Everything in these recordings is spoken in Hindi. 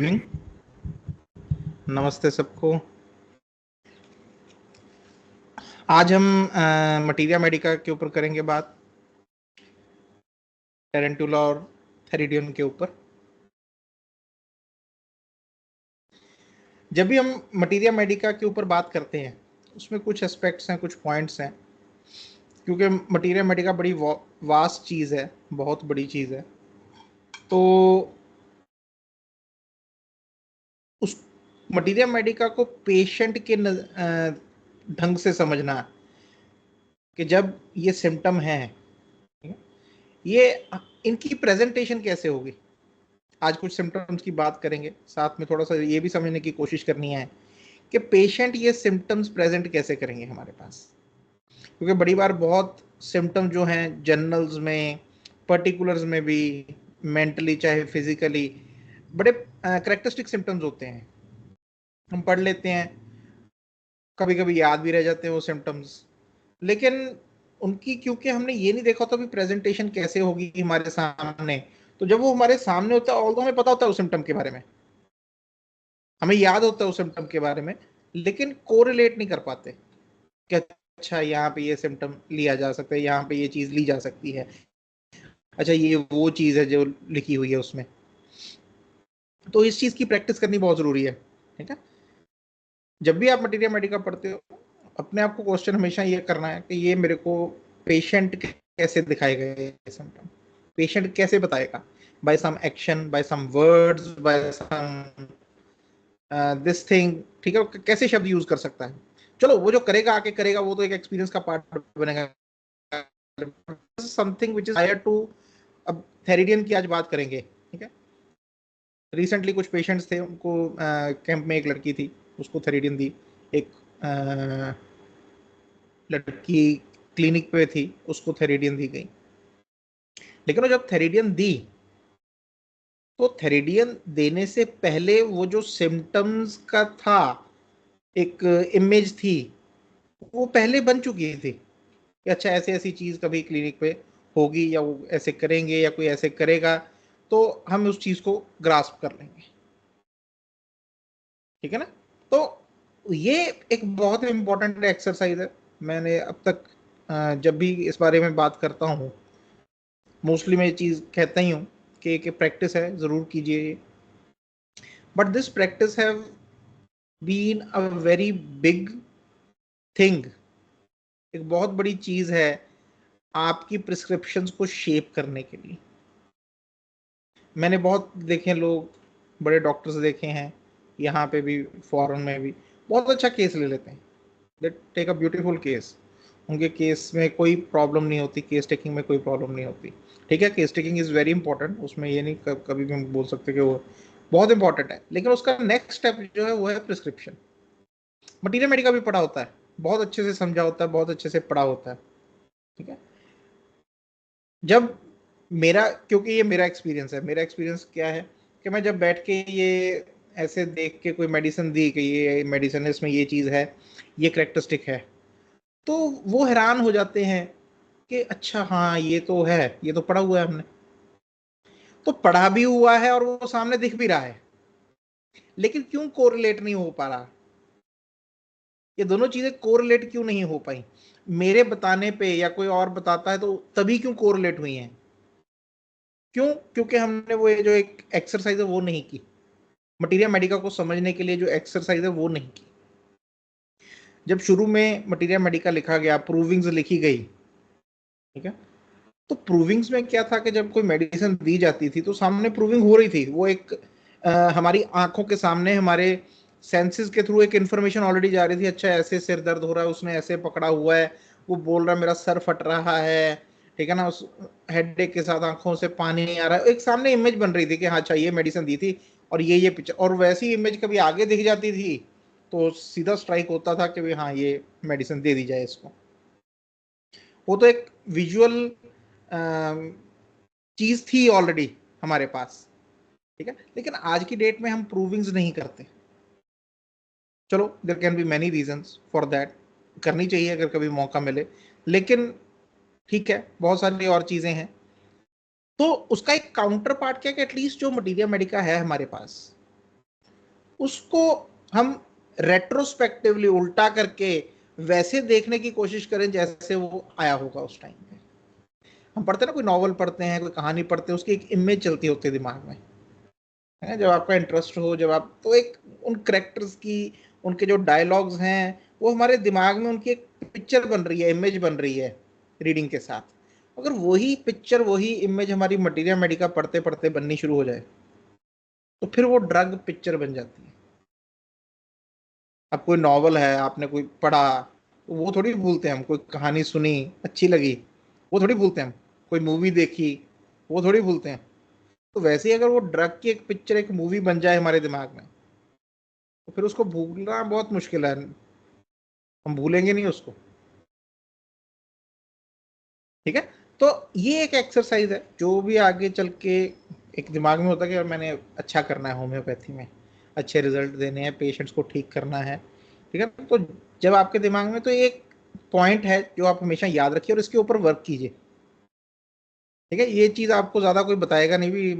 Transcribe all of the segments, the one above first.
इवनिंग, नमस्ते सबको। आज हम मटीरिया मेडिका के ऊपर करेंगे बात, टेरेंटुला और थेरिडियन के ऊपर। जब भी हम मटीरिया मेडिका के ऊपर बात करते हैं उसमें कुछ एस्पेक्ट्स हैं, कुछ पॉइंट्स हैं, क्योंकि मटीरिया मेडिका बड़ी वास्ट चीज़ है, बहुत बड़ी चीज़ है। तो उस मटीरिया मेडिका को पेशेंट के ढंग से समझना कि जब ये सिम्टम है, ये इनकी प्रेजेंटेशन कैसे होगी। आज कुछ सिम्टम्स की बात करेंगे, साथ में थोड़ा सा ये भी समझने की कोशिश करनी है कि पेशेंट ये सिम्टम्स प्रेजेंट कैसे करेंगे हमारे पास। क्योंकि बड़ी बार बहुत सिम्टम जो हैं जर्नल्स में, पर्टिकुलर्स में भी, मेंटली चाहे फिजिकली, बड़े करेक्टरिस्टिक सिम्टम्स होते हैं। हम पढ़ लेते हैं, कभी कभी याद भी रह जाते हैं वो सिम्टम्स, लेकिन उनकी क्योंकि हमने ये नहीं देखा होता भी प्रेजेंटेशन कैसे होगी हमारे सामने, तो जब वो हमारे सामने होता है और हमें पता होता है उस सिम्टम के बारे में, हमें याद होता है उस सिम्टम के बारे में, लेकिन कोरिलेट नहीं कर पाते कि अच्छा यहाँ पे ये सिम्टम लिया जा सकता है, यहाँ पे ये चीज ली जा सकती है, अच्छा ये वो चीज है जो लिखी हुई है उसमें। तो इस चीज की प्रैक्टिस करनी बहुत जरूरी है। ठीक है, जब भी आप मटीरिया मेडिका पढ़ते हो, अपने आप को क्वेश्चन हमेशा ये करना है कि ये मेरे को पेशेंट कैसे दिखाएगा, ये सिम्टम पेशेंट कैसे बताएगा, by some action, by some words, by some this thing. ठीक है, कैसे शब्द यूज कर सकता है। चलो वो जो करेगा आके करेगा वो तो एक एक्सपीरियंस का पार्ट बनेगा, something which is higher to. अब थेरिडियन की आज बात करेंगे। ठीक है, रिसेंटली कुछ पेशेंट्स थे, उनको कैंप में एक लड़की थी, उसको थेरिडियन दी। एक लड़की क्लिनिक पे थी, उसको थेरिडियन दी गई। लेकिन वो जब थेरिडियन दी तो थेरिडियन देने से पहले वो जो सिम्टम्स का था, एक इमेज थी, वो पहले बन चुकी थी कि अच्छा ऐसे ऐसी चीज कभी क्लिनिक पे होगी, या वो ऐसे करेंगे या कोई ऐसे करेगा, तो हम उस चीज को ग्रास्प कर लेंगे। ठीक है ना। तो ये एक बहुत इंपॉर्टेंट एक्सरसाइज है। मैंने अब तक जब भी इस बारे में बात करता हूँ, मोस्टली मैं ये चीज कहता ही हूँ कि एक प्रैक्टिस है, जरूर कीजिए। But this practice have been a very big thing, एक बहुत बड़ी चीज है आपकी प्रिस्क्रिप्शंस को शेप करने के लिए। मैंने बहुत देखे लोग, बड़े डॉक्टर्स देखे हैं, यहाँ पे भी फॉरेन में भी, बहुत अच्छा केस ले लेते हैं, they take a beautiful case, उनके केस में कोई प्रॉब्लम नहीं होती, केस टेकिंग में कोई प्रॉब्लम नहीं होती। ठीक है, case taking is very important, उसमें ये नहीं कभी भी हम बोल सकते कि वो बहुत इंपॉर्टेंट है, लेकिन उसका नेक्स्ट स्टेप जो है वो है प्रिस्क्रिप्शन। मटीरियल मेडिका भी पढ़ा होता है, बहुत अच्छे से समझा होता है, बहुत अच्छे से पढ़ा होता है। ठीक है, जब मेरा, क्योंकि ये मेरा एक्सपीरियंस है, मेरा एक्सपीरियंस क्या है कि मैं जब बैठ के ये ऐसे देख के कोई मेडिसिन दी कि ये मेडिसिन है, इसमें ये चीज़ है, ये करेक्टरिस्टिक है, तो वो हैरान हो जाते हैं कि अच्छा हाँ ये तो है, ये तो पढ़ा हुआ है हमने, तो पढ़ा भी हुआ है और वो सामने दिख भी रहा है, लेकिन क्यों कोरिलेट नहीं हो पा रहा, ये दोनों चीजें कोरिलेट क्यों नहीं हो पाई। मेरे बताने पे या कोई और बताता है तो तभी क्यों कोरिलेट हुई हैं, क्यों? क्योंकि हमने वो ये जो एक एक्सरसाइज है वो नहीं की, मटीरिया मेडिका को समझने के लिए जो एक्सरसाइज है वो नहीं की। जब शुरू में मटीरिया मेडिका लिखा गया, प्रूविंग्स लिखी गई, ठीक है, तो प्रूविंग्स में क्या था कि जब कोई मेडिसिन दी जाती थी तो सामने प्रूविंग हो रही थी, वो एक हमारी आंखों के सामने, हमारे सेंसेस के थ्रू एक इन्फॉर्मेशन ऑलरेडी जा रही थी। अच्छा ऐसे सिर दर्द हो रहा है, उसने ऐसे पकड़ा हुआ है, वो बोल रहा है मेरा सर फट रहा है, ठीक है ना, उस हेडेक के साथ आंखों से पानी नहीं आ रहा है, एक सामने इमेज बन रही थी कि हाँ अच्छा ये मेडिसिन दी थी और ये पिक्चर, और वैसी इमेज कभी आगे दिख जाती थी तो सीधा स्ट्राइक होता था कि भाई हाँ ये मेडिसिन दे दी जाए इसको। वो तो एक विजुअल चीज थी ऑलरेडी हमारे पास। ठीक है, लेकिन आज की डेट में हम प्रूविंग्स नहीं करते। चलो there can be many reasons for that, करनी चाहिए अगर कभी मौका मिले, लेकिन ठीक है बहुत सारी और चीजें हैं। तो उसका एक काउंटर पार्ट क्या कि एटलीस्ट जो मटीरियल मेडिका है हमारे पास, उसको हम रेट्रोस्पेक्टिवली उल्टा करके वैसे देखने की कोशिश करें जैसे वो आया होगा उस टाइम पे। हम पढ़ते हैं ना, कोई नॉवल पढ़ते हैं, कोई कहानी पढ़ते हैं, उसकी एक इमेज चलती होती है दिमाग में, है जब आपका इंटरेस्ट हो, जब आप तो एक उन करेक्टर्स की, उनके जो डायलॉग्स हैं वो हमारे दिमाग में उनकी एक पिक्चर बन रही है, इमेज बन रही है रीडिंग के साथ। अगर वही पिक्चर, वही इमेज हमारी मटीरिया मेडिका पढ़ते पढ़ते बननी शुरू हो जाए तो फिर वो ड्रग पिक्चर बन जाती है। अब कोई नॉवल है, आपने कोई पढ़ा, तो वो थोड़ी भूलते हैं हम। कोई कहानी सुनी, अच्छी लगी, वो थोड़ी भूलते हैं हम। कोई मूवी देखी, वो थोड़ी भूलते हैं। तो वैसे ही अगर वो ड्रग की एक पिक्चर, एक मूवी बन जाए हमारे दिमाग में, तो फिर उसको भूलना बहुत मुश्किल है। हम भूलेंगे नहीं उसको। ठीक है। तो ये एक एक्सरसाइज है जो भी आगे चल के एक दिमाग में होता है कि यार मैंने अच्छा करना है होम्योपैथी में, अच्छे रिजल्ट देने हैं, पेशेंट्स को ठीक करना है। ठीक है। तो जब आपके दिमाग में, तो एक पॉइंट है जो आप हमेशा याद रखिए और इसके ऊपर वर्क कीजिए। ठीक है। ये चीज़ आपको ज़्यादा कोई बताएगा नहीं भी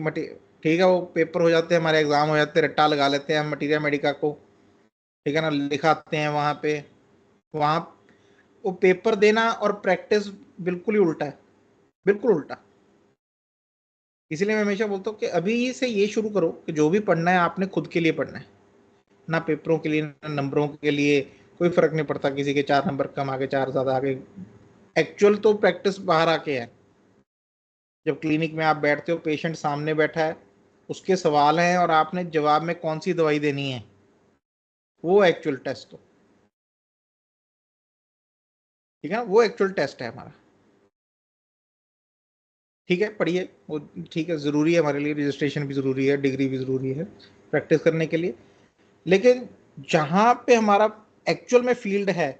ठीक है, वो पेपर हो जाते हैं हमारे, एग्जाम हो जाते हैं, रट्टा लगा लेते हैं हम मटीरिया मेडिका को। ठीक है ना, लिखाते हैं वहाँ पे। वहाँ वो पेपर देना और प्रैक्टिस बिल्कुल ही उल्टा है, बिल्कुल उल्टा। इसीलिए मैं हमेशा बोलता हूँ कि अभी से ये शुरू करो कि जो भी पढ़ना है आपने खुद के लिए पढ़ना है, ना पेपरों के लिए, ना नंबरों के लिए। कोई फर्क नहीं पड़ता किसी के 4 नंबर कम आगे, 4 ज्यादा आगे। एक्चुअल तो प्रैक्टिस बाहर आके है। जब क्लिनिक में आप बैठते हो, पेशेंट सामने बैठा है, उसके सवाल हैं और आपने जवाब में कौन सी दवाई देनी है, वो एक्चुअल टेस्ट हो। ठीक है ना, वो एक्चुअल टेस्ट है हमारा। ठीक है, पढ़िए वो। ठीक है, ज़रूरी है हमारे लिए, रजिस्ट्रेशन भी ज़रूरी है, डिग्री भी ज़रूरी है प्रैक्टिस करने के लिए। लेकिन जहाँ पे हमारा एक्चुअल में फील्ड है,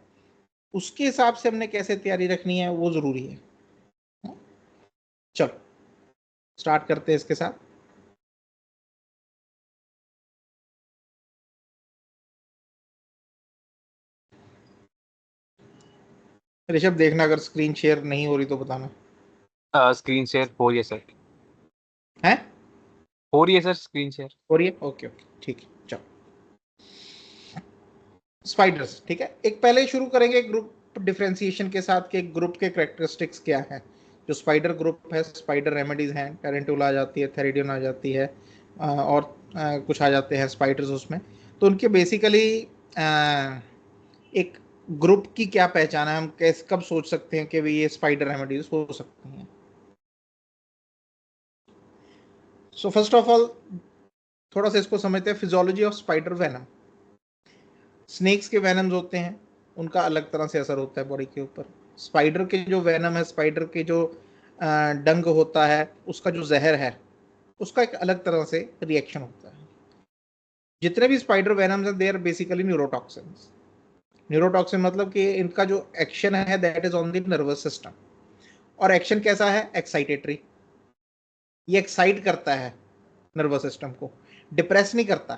उसके हिसाब से हमने कैसे तैयारी रखनी है वो ज़रूरी है। चलो स्टार्ट करते हैं इसके साथ। ऋषभ, देखना अगर स्क्रीन शेयर नहीं हो रही तो बताना। स्क्रीन शेयर हो रही है सर। है, हो रही है सर स्क्रीन शेयर। हो रही है, ओके ओके, ठीक है। चलो, स्पाइडर्स। ठीक है, एक पहले शुरू करेंगे ग्रुप डिफरेंशिएशन के साथ कि ग्रुप के करेक्टरिस्टिक्स क्या हैं। जो स्पाइडर ग्रुप है, स्पाइडर रेमेडीज हैं, टेरेंटुला आ जाती है, थेरिडियन आ जाती है, और कुछ आ जाते हैं स्पाइडर्स उसमें। तो उनके बेसिकली एक ग्रुप की क्या पहचान है, हम कैसे कब सोच सकते हैं कि भाई ये स्पाइडर रेमेडीज हो सकती हैं। सो फर्स्ट ऑफ ऑल थोड़ा सा इसको समझते हैं, physiology of spider venom. Snakes के वेनम्स होते हैं, उनका अलग तरह से असर होता है बॉडी के ऊपर। स्पाइडर के जो वेनम है, स्पाइडर के जो डंग होता है, उसका जो जहर है, उसका एक अलग तरह से रिएक्शन होता है। जितने भी स्पाइडर वेनम्स हैं, they are basically neurotoxins. Neurotoxin मतलब कि इनका जो एक्शन है that is on the nervous system. और एक्शन कैसा है? एक्साइटेटरी। ये एक्साइट करता है नर्वस सिस्टम को, डिप्रेस नहीं करता।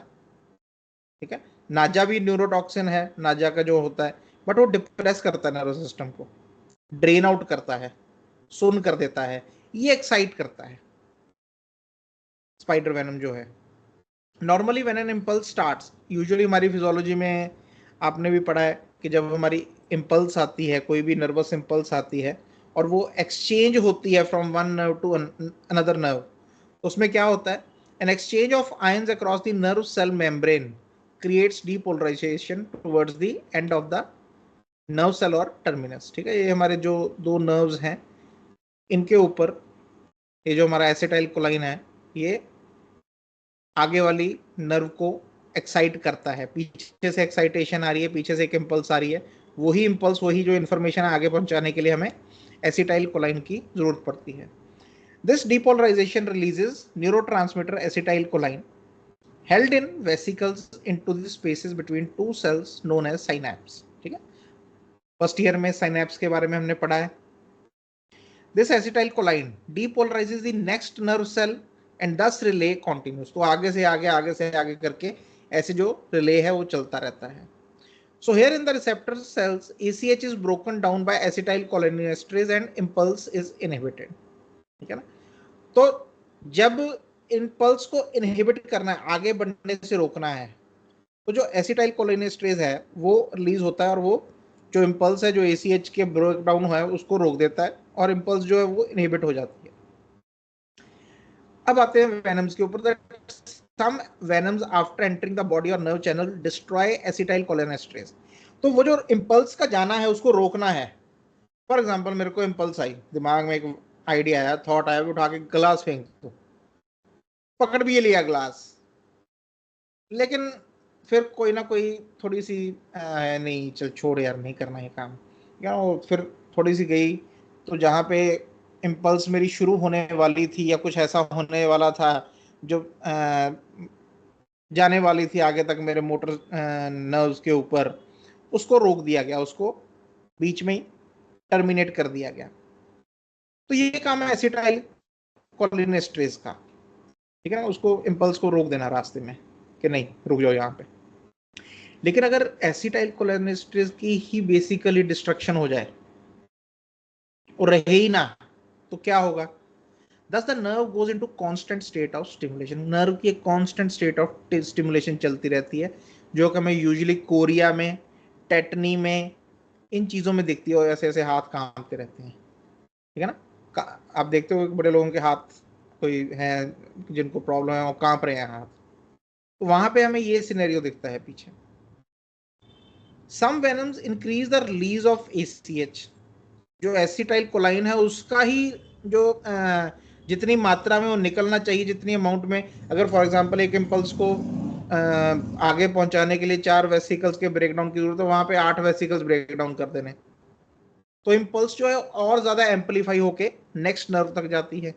ठीक है। नाजा भी न्यूरोटॉक्सिन है, नाजा का जो होता है, बट वो डिप्रेस करता है नर्वस सिस्टम को, ड्रेन आउट करता है, सुन कर देता है। ये एक्साइट करता है स्पाइडर वेनम जो है। Normally when an impulse starts, usually हमारी फिजियोलॉजी में आपने भी पढ़ा है कि जब हमारी इम्पल्स आती है, कोई भी नर्वस इम्पल्स आती है और वो एक्सचेंज होती है from one nerve to another nerve, उसमें क्या होता है? An exchange of ions across the nerve cell membrane creates depolarisation towards the end of the nerve cell और टर्मिनस। ठीक है, ये हमारे जो दो नर्व्स हैं, इनके ऊपर ये जो हमारा एसिटाइल कोलाइन है, ये आगे वाली नर्व को एक्साइट करता है। पीछे से एक्साइटेशन आ रही है, पीछे से एक इम्पल्स आ रही है, वही इम्पल्स, वही जो इन्फॉर्मेशन आगे पहुंचाने के लिए हमें एसिटाइल कोलाइन की जरूरत पड़ती है। This depolarisation releases neurotransmitter acetylcholine held in vesicles into the spaces between two cells known as synapse। ठीक है, फर्स्ट ईयर में साइनेप्स के बारे में हमने पढ़ा है। This acetyl कोलाइन depolarizes the next nerve cell and thus relay continues। तो आगे से आगे, आगे से आगे करके ऐसे जो रिले है वो चलता रहता है। So here in the receptor cells, ACH is broken down by acetylcholinesterase and impulse is inhibited। ठीक है ना। तो जब इम्पल्स को इनहिबिट करना है, आगे बढ़ने से रोकना है, तो जो एसिटाइल कोलिनेस्ट्रेज है वो रिलीज होता है और वो जो इम्पल्स है जो ACH के ब्रेक डाउन है उसको रोक देता है और इम्पल्स जो है वो इनहिबिट हो जाती है। अब आते हैं वेनम्स के ऊपर। Some venoms after entering the body और nerve channel destroy acetylcholinesterase. तो वो जो इम्पल्स का जाना है उसको रोकना है। फॉर एग्जाम्पल मेरे को इम्पल्स आई, दिमाग में एक आइडिया आया, थॉट आया, उठा के ग्लास फेंक दो, पकड़ भी लिया ग्लास, लेकिन फिर कोई ना कोई थोड़ी सी नहीं चल छोड़ यार नहीं करना है काम, या वो फिर थोड़ी सी गई तो जहाँ पे इम्पल्स मेरी शुरू होने वाली थी या कुछ ऐसा होने वाला था जो जाने वाली थी आगे तक मेरे मोटर नर्व्स के ऊपर, उसको रोक दिया गया, उसको बीच में ही टर्मिनेट कर दिया गया। तो ये काम है एसिटाइल कोलिनेस्ट्रेज का, ठीक है ना, उसको इम्पल्स को रोक देना रास्ते में कि नहीं रुक जाओ यहाँ पे। लेकिन अगर एसिटाइल कोलिनेस्ट्रेज की ही बेसिकली डिस्ट्रक्शन हो जाए और रहे ही ना, तो क्या होगा? Thus the nerve goes into constant state of stimulation. Nerve की एक कांस्टेंट स्टेट ऑफ स्टिमुलेशन चलती रहती है, जो कि हमें यूजुअली कोरिया में, टेटनी में, इन चीजों में दिखती है, और ऐसे ऐसे हाथ कांपते रहते हैं, ठीक है ना। आप देखते हो बड़े लोगों के हाथ, कोई है जिनको प्रॉब्लम है वो कांप रहे हैं हाथ, तो वहां पे हमें ये सिनेरियो दिखता है पीछे। Some venoms increase the release of ACH। जो एसिटाइल कोलाइन है उसका ही जो जितनी मात्रा में वो निकलना चाहिए, जितनी अमाउंट में, अगर फॉर एग्जांपल एक इम्पल्स को आगे पहुंचाने के लिए 4 वेसिकल्स के ब्रेकडाउन की जरूरत है, वहां पे 8 वेसिकल्स ब्रेकडाउन कर देने, तो इम्पल्स जो है और ज्यादा एम्पलीफाई होके नेक्स्ट नर्व तक जाती है,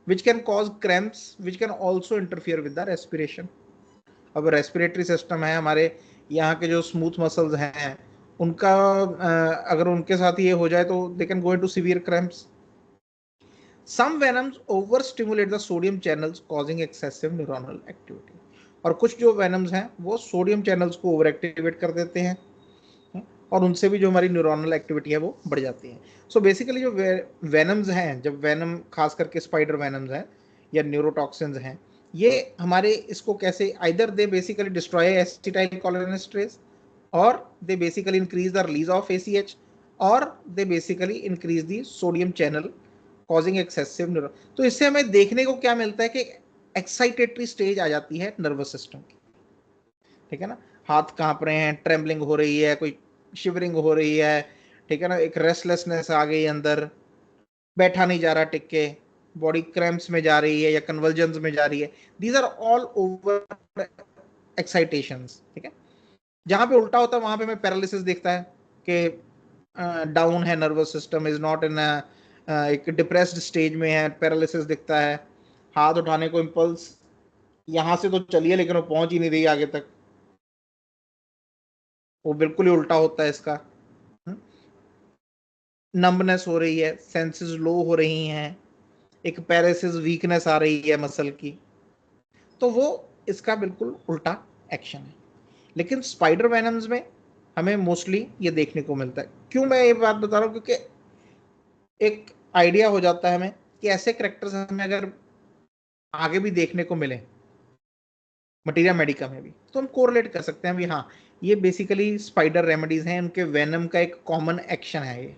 which can cause cramps which can also interfere with the respiration. अब रेस्पिरेटरी सिस्टम है हमारे यहाँ के जो स्मूथ मसल्स हैं उनका अगर उनके साथ ये हो जाए तो they can go into severe cramps. Some venoms over stimulate the sodium channels causing excessive neuronal activity. और कुछ जो वेनम्स हैं वो सोडियम चैनल्स को ओवर एक्टिवेट कर देते हैं, और उनसे भी जो हमारी न्यूरोनल एक्टिविटी है वो बढ़ जाती है। सो बेसिकली जो वेनम्स हैं, जब वेनम खास करके स्पाइडर वेनम्स हैं या न्यूरोटॉक्सिन्स हैं, ये हमारे इसको कैसे either they basically destroy acetylcholinesterase, और they basically increase the release of ACH, और they basically increase the sodium channel causing excessive neuro. तो इससे हमें देखने को क्या मिलता है कि एक्साइटेटरी स्टेज आ जाती है नर्वस सिस्टम की, ठीक है ना। हाथ कांप रहे हैं, ट्रेम्बलिंग हो रही है, कोई शिवरिंग हो रही है, ठीक है ना, एक रेस्टलेसनेस आ गई अंदर, बैठा नहीं जा रहा टिक के, बॉडी क्रैम्प्स में जा रही है या कन्वर्जन्स में जा रही है। दीज आर ऑल ओवर एक्साइटेशंस, ठीक है। जहां पे उल्टा होता है वहां पे हमें पैरालिसिस दिखता है कि डाउन है nervous system, is not in एक डिप्रेस्ड स्टेज में है, पैरालिसिस दिखता है। हाथ उठाने को इम्पल्स यहां से तो चलिए लेकिन वो पहुंच ही नहीं रही आगे तक, वो बिल्कुल ही उल्टा होता है इसका। नंबनेस हो रही है, सेंसेस लो हो रही हैं, एक पैरालिसिस वीकनेस आ रही है मसल की, तो वो इसका बिल्कुल उल्टा एक्शन है। लेकिन स्पाइडर वेनम्स में हमें मोस्टली ये देखने को मिलता है। क्यों मैं ये बात बता रहा हूँ? क्योंकि एक आइडिया हो जाता है हमें कि ऐसे करेक्टर्स हमें अगर आगे भी देखने को मिले मटीरिया मेडिका में भी, तो हम कोरिलेट कर सकते हैं भी, हाँ ये बेसिकली स्पाइडर रेमेडीज हैं, उनके वेनम का एक कॉमन एक्शन है ये।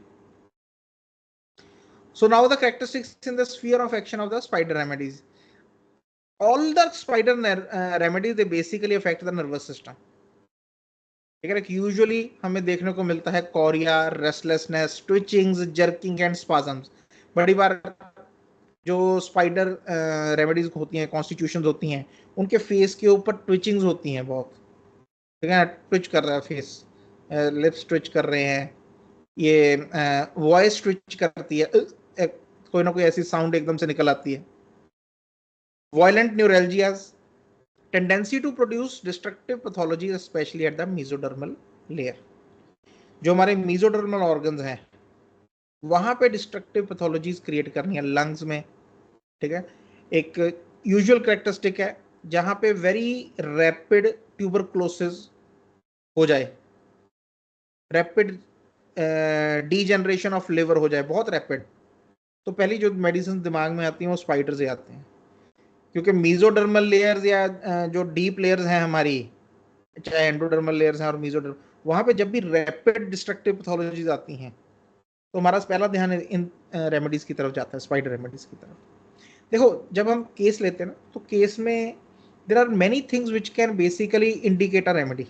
So now the characteristics in the sphere of action of the spider remedies. All the spider remedies they basically affect the nervous system. ठीक है, यूजुअली हमें देखने को मिलता है chorea, restlessness, twitchings, jerking and spasms. बड़ी बार जो स्पाइडर रेमेडीज होती हैं, कॉन्स्टिट्यूशंस होती हैं, उनके फेस के ऊपर ट्विचिंग्स होती हैं बहुत, ठीक है, ट्विच कर रहा है फेस, लिप्स ट्विच कर रहे हैं, ये वॉइस ट्विच करती है, कोई ना कोई ऐसी साउंड एकदम से निकल आती है। Violent neuralgias, tendency to produce destructive pathology especially at the mesodermal layer। जो हमारे mesodermal organs हैं वहां पे डिस्ट्रक्टिव पैथोलॉजीज क्रिएट करनी है लंग्स में, ठीक है। एक यूजुअल कैरेक्टरिस्टिक है जहां पे वेरी रैपिड ट्यूबरक्लोसिस हो जाए, रैपिड डीजनरेशन ऑफ लिवर हो जाए, बहुत रैपिड, तो पहली जो मेडिसिन दिमाग में आती हैं वो स्पाइडर से आते हैं। क्योंकि मीजोडर्मल लेयर्स या जो डीप लेयर्स हैं हमारी, चाहे एंडोडर्मल लेयर्स हैं और मेसोडर्म, वहां पे जब भी रैपिड डिस्ट्रक्टिव पैथोलॉजीज आती हैं तो हमारा पहला ध्यान इन रेमेडीज की तरफ जाता है, स्पाइडर रेमेडीज की तरफ। देखो जब हम केस लेते हैं ना तो केस में there are many things which can basically indicate a remedy.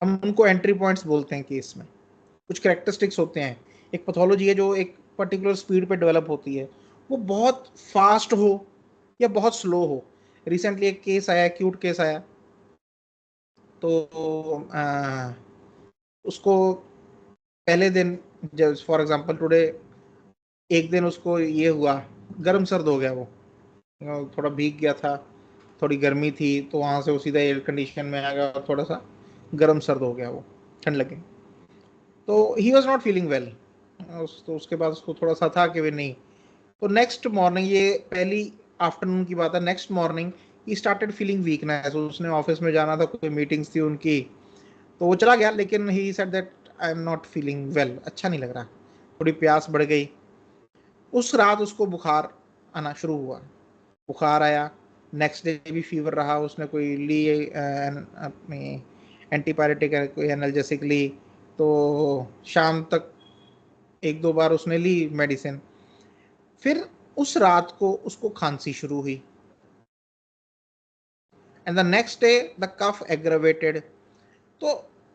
हम उनको एंट्री पॉइंट्स बोलते हैं केस में। कुछ करेक्टरिस्टिक्स होते हैं। एक पैथोलॉजी है जो एक पर्टिकुलर स्पीड पे डेवलप होती है, वो बहुत फास्ट हो या बहुत स्लो हो। रिसेंटली एक केस आया, एक्यूट केस आया, तो उसको पहले दिन, जब फॉर एग्जांपल टुडे, एक दिन उसको ये हुआ, गर्म सर्द हो गया, वो थोड़ा भीग गया था, थोड़ी गर्मी थी, तो वहाँ से वो सीधा एयर कंडीशन में आ गया और थोड़ा सा गर्म सर्द हो गया, वो ठंड लगी, तो he was not feeling well. तो उसके बाद उसको थोड़ा सा था कि वे नहीं, तो नेक्स्ट मॉर्निंग, ये पहली आफ्टरनून की बात है, next morning he started feeling weakness. उसने ऑफिस में जाना था, कोई मीटिंग्स थी उनकी, तो वो चला गया, लेकिन he said that I am not feeling well, अच्छा नहीं लग रहा, थोड़ी प्यास बढ़ गई। उस रात उसको बुखार आना शुरू हुआ, बुखार आया, नेक्स्ट डे भी फीवर रहा, उसने कोई ली अपनी एंटीपायरेटिक कोई एनाल्जेसिक ली, तो शाम तक एक दो बार उसने ली मेडिसिन। फिर उस रात को उसको खांसी शुरू हुई, and the next day the cough aggravated. तो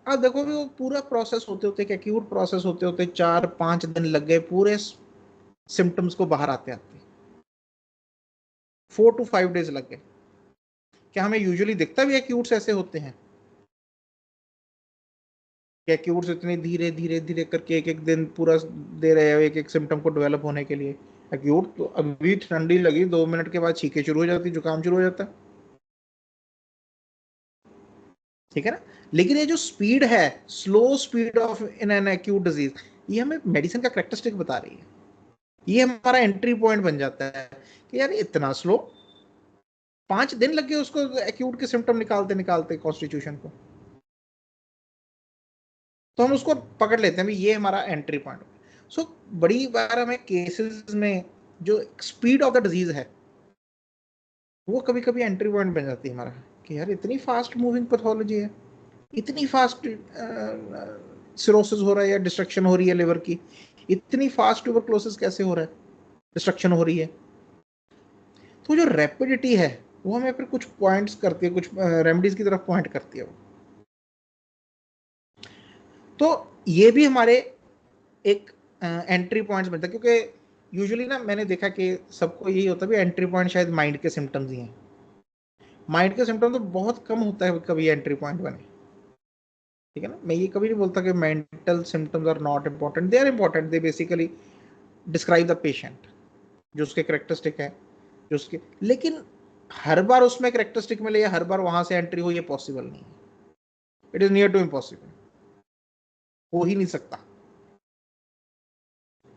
अब देखो भी वो पूरा प्रोसेस होते होते, एक्यूट प्रोसेस होते होते 4-5 दिन लग गए पूरे सिम्टम्स को बाहर आते आते, 4 to 5 days लग गए। क्या हमें यूजुअली दिखता भी एक्यूट्स ऐसे होते हैं? कि एक्यूट्स इतने धीरे धीरे धीरे करके एक एक दिन पूरा दे रहे हैं एक एक सिम्टम को डेवलप होने के लिए? एक्यूट तो अभी ठंडी लगी 2 मिनट के बाद छींके शुरू हो जाती, जुकाम शुरू हो जाता है, ठीक है ना। लेकिन ये जो स्पीड है, slow speed of in an acute disease, ये हमें मेडिसिन का करेक्टरिस्टिक बता रही है। ये हमारा एंट्री पॉइंट बन जाता है कि यार इतना स्लो, 5 दिन लग गए उसको एक्यूट के सिम्टम निकालते निकालते कॉन्स्टिट्यूशन को, तो हम उसको पकड़ लेते हैं भी ये हमारा एंट्री पॉइंट। सो बड़ी बार हमें केसेस में जो स्पीड ऑफ द डिजीज है वो कभी कभी एंट्री पॉइंट बन जाती है हमारा, कि यार इतनी फास्ट मूविंग पैथोलॉजी है, इतनी फास्ट सिरोसिस हो रहा है या डिस्ट्रक्शन हो रही है लिवर की, इतनी फास्ट ट्यूबरक्लोसिस कैसे हो रहा है, डिस्ट्रक्शन हो रही है। तो जो रैपिडिटी है वो हमें फिर कुछ पॉइंट्स करती है, कुछ रेमेडीज की तरफ पॉइंट करती है वो। तो ये भी हमारे एक एंट्री पॉइंट्स बनता है, क्योंकि यूजुअली ना मैंने देखा कि सबको यही होता है भी एंट्री पॉइंट शायद माइंड के सिम्टम्स ही हैं। माइंड के सिम्टम तो बहुत कम होता है कभी एंट्री पॉइंट बने, ठीक है ना। मैं ये कभी नहीं बोलता कि mental symptoms are not important, they are important, they basically describe the patient, जो उसके करेक्टरिस्टिक है, जो उसके, लेकिन हर बार उसमें करेक्टरिस्टिक मिले या हर बार वहां से एंट्री हो, ये पॉसिबल नहीं है। It is near to impossible, हो ही नहीं सकता।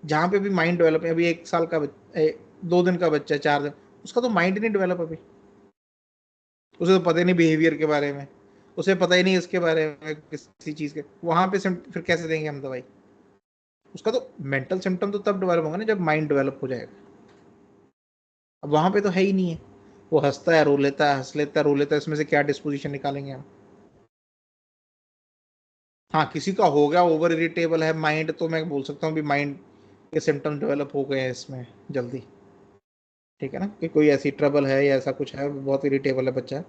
जहां पे भी माइंड डेवलप है, अभी 1 साल का 2 दिन का बच्चा है, 4 दिन, उसका तो माइंड ही नहीं डेवलप अभी, उसे तो पता ही नहीं बिहेवियर के बारे में, उसे पता ही नहीं इसके बारे में किसी चीज के, वहां पे फिर कैसे देंगे हम दवाई? उसका तो मेंटल सिम्टम तो तब डेवलप होगा ना जब माइंड डेवलप हो जाएगा। अब वहां पे तो है ही नहीं है, वो हंसता है रो लेता है, हंस लेता है रो लेता है, इसमें से क्या डिस्पोजिशन निकालेंगे हम? हाँ, किसी का हो गया ओवर इरिटेबल है माइंड, तो मैं बोल सकता हूँ भी माइंड के सिम्टम डेवलप हो गए हैं इसमें जल्दी, ठीक है ना, कि कोई ऐसी ट्रबल है या ऐसा कुछ है, बहुत इरिटेबल है बच्चा,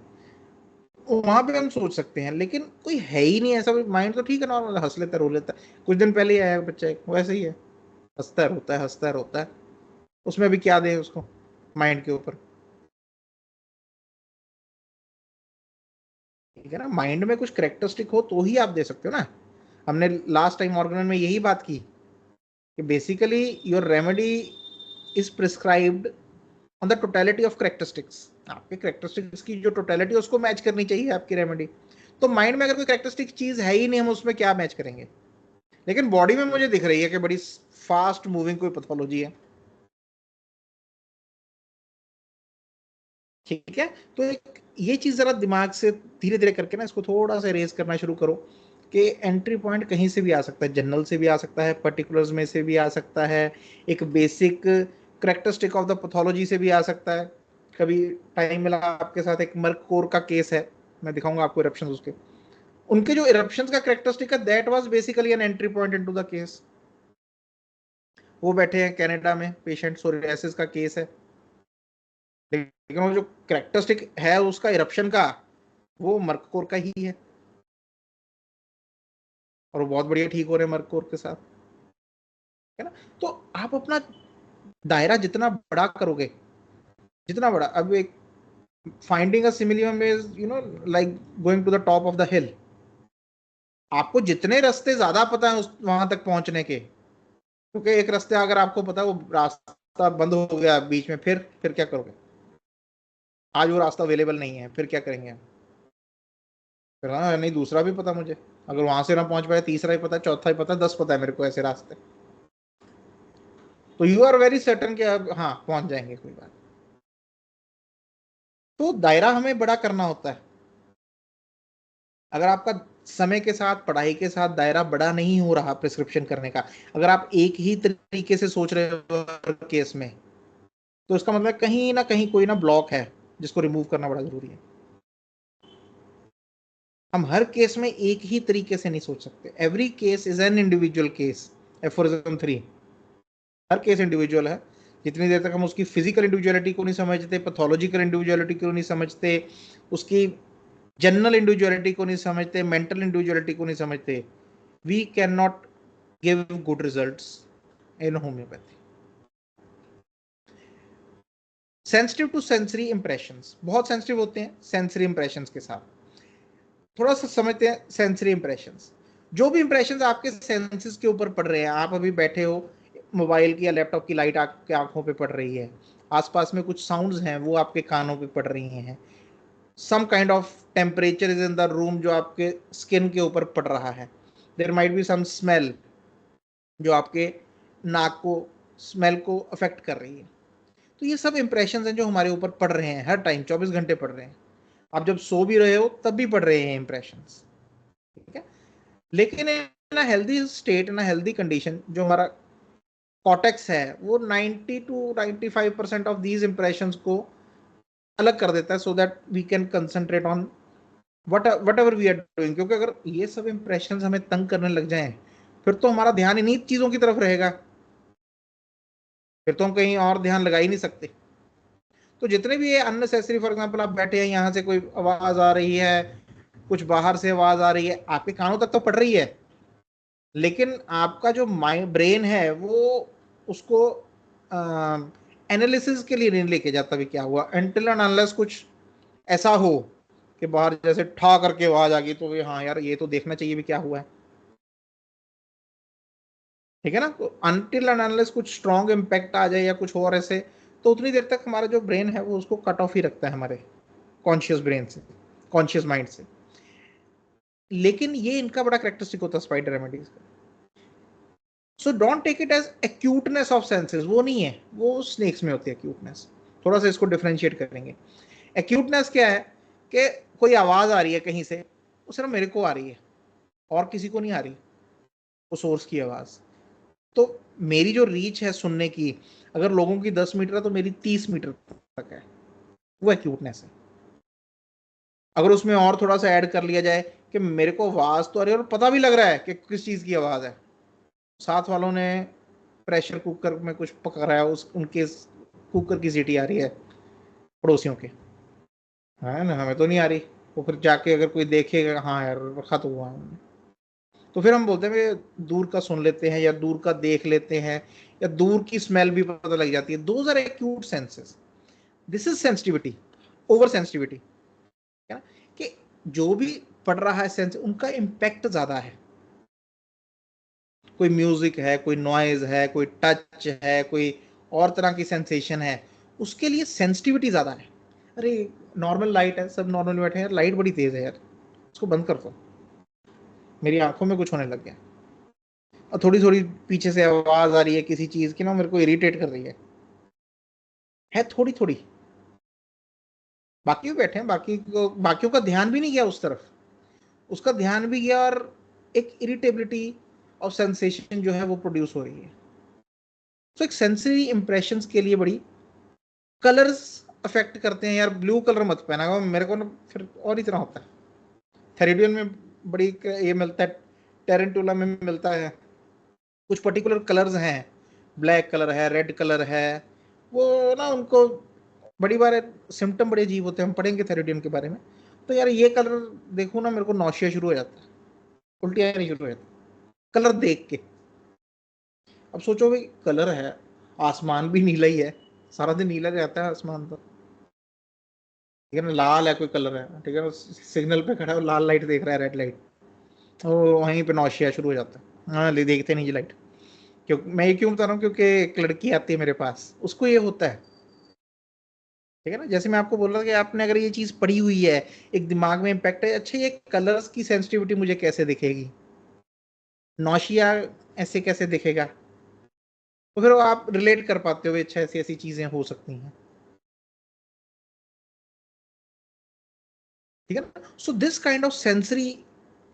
वहां पे हम सोच सकते हैं। लेकिन कोई है ही नहीं ऐसा, माइंड तो ठीक है, नॉर्मल हंस लेता है रो लेता है, कुछ दिन पहले ही आया बच्चा एक वैसे ही है, हंसता है रोता है, हंसता है रोता है, उसमें भी क्या दें उसको माइंड के ऊपर, ठीक है ना। माइंड में कुछ करेक्टरिस्टिक हो तो ही आप दे सकते हो ना। हमने लास्ट टाइम ऑर्गेनल में यही बात की कि basically your remedy is prescribed on the totality of characteristics, आपके करेक्टरिस्टिक्स की जो टोटलिटी है उसको मैच करनी चाहिए आपकी रेमेडी। तो माइंड में अगर कोई करेक्टरिस्टिक चीज है ही नहीं, हम उसमें क्या मैच करेंगे? लेकिन बॉडी में मुझे दिख रही है कि बड़ी फास्ट मूविंग कोई पैथोलॉजी है, ठीक है। तो एक ये चीज जरा दिमाग से धीरे धीरे करके ना इसको थोड़ा सा रेज करना शुरू करो कि एंट्री पॉइंट कहीं से भी आ सकता है, जनरल से भी आ सकता है, पर्टिकुलर्स में से भी आ सकता है, एक basic characteristic of the pathology से भी आ सकता है। कभी टाइम मिला आपके साथ, एक मर्क कोर का केस है, मैं दिखाऊंगा आपको इरप्शन उसके, उनके जो इरप्शंस का कैरेक्टरिस्टिक है, that was basically an entry point into the case. वो बैठे हैं कनाडा में, पेशेंट सोरियासिस का केस है, लेकिन वो जो कैरेक्टरिस्टिक है उसका इरप्शन का, वो मर्क कोर का ही है, और वो बहुत बढ़िया ठीक हो रहे हैं मर्क कोर के साथ, है ना। तो आप अपना दायरा जितना बड़ा करोगे, जितना बड़ा, अब एक finding a similimum is like going to the top of the hill. आपको जितने रास्ते ज्यादा पता है उस वहां तक पहुंचने के, क्योंकि एक रास्ते अगर आपको पता है वो रास्ता बंद हो गया बीच में, फिर क्या करोगे? आज वो रास्ता अवेलेबल नहीं है, फिर क्या करेंगे? फिर हाँ नहीं, दूसरा भी पता मुझे, अगर वहां से ना पहुंच पाए तीसरा ही पता, चौथा ही पता, 10 पता है मेरे को ऐसे रास्ते। तो यू आर वेरी सर्टन कि अब हाँ पहुंच जाएंगे, कोई बात। तो दायरा हमें बड़ा करना होता है। अगर आपका समय के साथ, पढ़ाई के साथ दायरा बड़ा नहीं हो रहा प्रिस्क्रिप्शन करने का, अगर आप एक ही तरीके से सोच रहे हो हर केस में, तो इसका मतलब कहीं ना कहीं कोई ना ब्लॉक है जिसको रिमूव करना बड़ा जरूरी है। हम हर केस में एक ही तरीके से नहीं सोच सकते। Every case is an individual case. Aphorism 3, her case individual है। जितनी देर तक हम उसकी फिजिकल इंडिविजुअलिटी को नहीं समझते, पैथोलॉजिकल इंडिविजुअलिटी को नहीं समझते, उसकी जनरल इंडिविजुअलिटी को नहीं समझते, मेंटल इंडिविजुअलिटी को नहीं समझते, we can not give good results in homoeopathy. Sensitive to sensory impressions, बहुत सेंसिटिव होते हैं सेंसरी इंप्रेशंस के साथ। थोड़ा सा समझते हैं सेंसरी इंप्रेशंस। जो भी इंप्रेशंस आपके सेंसेस के ऊपर पड़ रहे हैं, आप अभी बैठे हो, मोबाइल की या लैपटॉप की लाइट आपके आंखों पे पड़ रही है, आसपास में कुछ साउंड्स हैं वो आपके कानों पे पड़ रही हैं, some kind of temperature is in the room जो आपके स्किन के ऊपर पड़ रहा है, there might be some smell जो आपके नाक को, स्मेल को अफेक्ट कर रही है। तो ये सब इंप्रेशंस हैं जो हमारे ऊपर पड़ रहे हैं, हर टाइम 24 घंटे पड़ रहे हैं। आप जब सो भी रहे हो तब भी पड़ रहे हैं इंप्रेशंस, ठीक है। लेकिन in a healthy state, in a healthy condition, जो हमारा कॉटेक्स है वो 90 to 95% ऑफ दीज इंप्रेशंस को अलग कर देता है, so that we can concentrate on whatever we are doing. क्योंकि अगर ये सब इंप्रेशंस हमें तंग करने लग जाएं, फिर तो हमारा ध्यान इन्हीं चीजों की तरफ रहेगा, फिर तो हम कहीं और ध्यान लगा ही नहीं सकते। तो जितने भी ये अननेसेसरी, फॉर एग्जाम्पल आप बैठे हैं, यहाँ से कोई आवाज आ रही है, कुछ बाहर से आवाज आ रही है, आपके कानों तक तो पड़ रही है, लेकिन आपका जो माइंड ब्रेन है वो उसको एनालिसिस के लिए नहीं लेके जाता भी क्या हुआ, अनटिल एंड अनलेस कुछ ऐसा हो कि बाहर जैसे ठा करके आवाज आ गई, तो ये हाँ यार ये तो देखना चाहिए भी क्या हुआ है, ठीक है ना। तो अनटिल एंड अनलेस कुछ स्ट्रॉन्ग इम्पैक्ट आ जाए या कुछ और ऐसे, तो उतनी देर तक हमारा जो ब्रेन है वो उसको कट ऑफ ही रखता है हमारे कॉन्शियस ब्रेन से, कॉन्शियस माइंड से। लेकिन ये इनका बड़ा करेक्टरिस्टिक होता है स्पाइडर रेमेडीज का। So don't take it as acuteness of senses, वो नहीं है, वो स्नेक्स में होती है एक्यूटनेस। थोड़ा सा इसको डिफरेंशिएट करेंगे। एक्यूटनेस क्या है कि कोई आवाज आ रही है कहीं से, वो सिर्फ मेरे को आ रही है और किसी को नहीं आ रही वो सोर्स की आवाज। तो मेरी जो रीच है सुनने की, अगर लोगों की 10 मीटर है तो मेरी 30 मीटर तक है, वो एक्यूटनेस है। अगर उसमें और थोड़ा सा ऐड कर लिया जाए कि मेरे को आवाज तो आ रही है और पता भी लग रहा है कि किस चीज की आवाज है, साथ वालों ने प्रेशर कुकर में कुछ पका रहा है, उस उनके कुकर की सीटी आ रही है पड़ोसियों के, है ना, हमें तो नहीं आ रही। तो फिर जाके अगर कोई देखेगा, हाँ यार रखा तो हुआ है, तो फिर हम बोलते हैं कि दूर का सुन लेते हैं या दूर का देख लेते हैं या दूर की स्मेल भी पता लग जाती है। Those are acute senses. This is sensitivity, over sensitivity, है ना, कि जो भी पढ़ रहा है सेंस, उनका इम्पैक्ट ज्यादा है। कोई म्यूजिक है, कोई नॉइज है, कोई टच है, कोई और तरह की सेंसेशन है, उसके लिए सेंसिटिविटी ज्यादा है। अरे नॉर्मल लाइट है, सब नॉर्मल बैठे हैं, लाइट बड़ी तेज है यार, उसको बंद कर दो, मेरी आंखों में कुछ होने लग गया, और थोड़ी थोड़ी पीछे से आवाज आ रही है किसी चीज की ना, मेरे को इरिटेट कर रही है थोड़ी थोड़ी। बाकी बैठे हैं, बाकियों का ध्यान भी नहीं गया उस तरफ, उसका ध्यान भी गया, और एक इरिटेबिलिटी और सेंसेशन जो है वो प्रोड्यूस हो रही है। तो एक सेंसरी इंप्रेशंस के लिए बड़ी कलर्स अफेक्ट करते हैं यार। ब्लू कलर मत पहना, मेरे को ना फिर और ही तरह होता है। थेरेडियन में बड़ी ये मिलता है, टेरेंटुला में मिलता है। कुछ पर्टिकुलर कलर्स हैं, ब्लैक कलर है, रेड कलर है, वो ना उनको बड़ी बार सिम्टम बड़े अजीब होते हैं, हम पढ़ेंगे थेरेडियन के बारे में। तो यार ये कलर देखो ना, मेरे को नौशिया शुरू हो जाता है, उल्टी आनी शुरू हो जाती है कलर देख के। अब सोचो भाई कलर है, आसमान भी नीला ही है, सारा दिन नीला रहता है आसमान तो, ठीक है ना, लाल है कोई कलर है, ठीक है ना, सिग्नल पे खड़ा है, लाल लाइट देख रहा है, रेड लाइट, तो वहीं पे नौशिया शुरू हो जाता है। हाँ देखते नहीं जी लाइट। क्यों मैं ये क्यों बता रहा हूँ, क्योंकि एक लड़की आती है मेरे पास, उसको ये होता है, ठीक है ना। जैसे मैं आपको बोल रहा था कि आपने अगर ये चीज पढ़ी हुई है, एक दिमाग में इम्पैक्ट है, अच्छा ये कलर्स की सेंसिटिविटी मुझे कैसे दिखेगी, नौशिया ऐसे कैसे दिखेगा, तो फिर वो आप रिलेट कर पाते हो, अच्छा ऐसी ऐसी चीजें हो सकती हैं, ठीक है ना। So this kind of sensory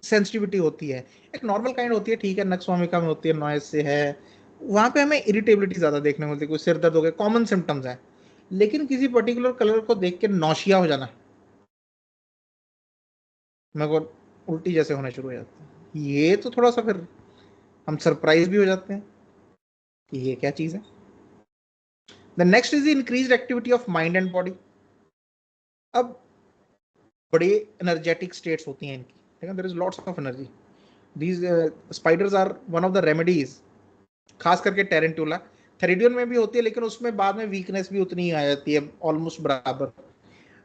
sensitivity होती है। एक नॉर्मल काइंड होती है, ठीक है, नक्सवामिका में होती है, नॉइज से है, वहां पे हमें इरिटेबिलिटी ज्यादा देखने को मिलती है, कोई सिर दर्द हो गया, कॉमन सिम्टम्स है। लेकिन किसी पर्टिकुलर कलर को देख के नौशिया हो जाना, मेरे को उल्टी जैसे होने शुरू हो जाते हैं, ये तो थोड़ा सा फिर हम सरप्राइज भी हो जाते हैं कि ये क्या चीज है। The next is the increase activity of mind and body. अब बड़े एनर्जेटिक स्टेट्स होती हैं इनकी, ठीक है, there is lots of energy. These spiders are one of the remedies, खास करके टेरेंटुला, थेरिडियन में भी होती है, लेकिन उसमें बाद में वीकनेस भी उतनी ही आ जाती है, ऑलमोस्ट बराबर।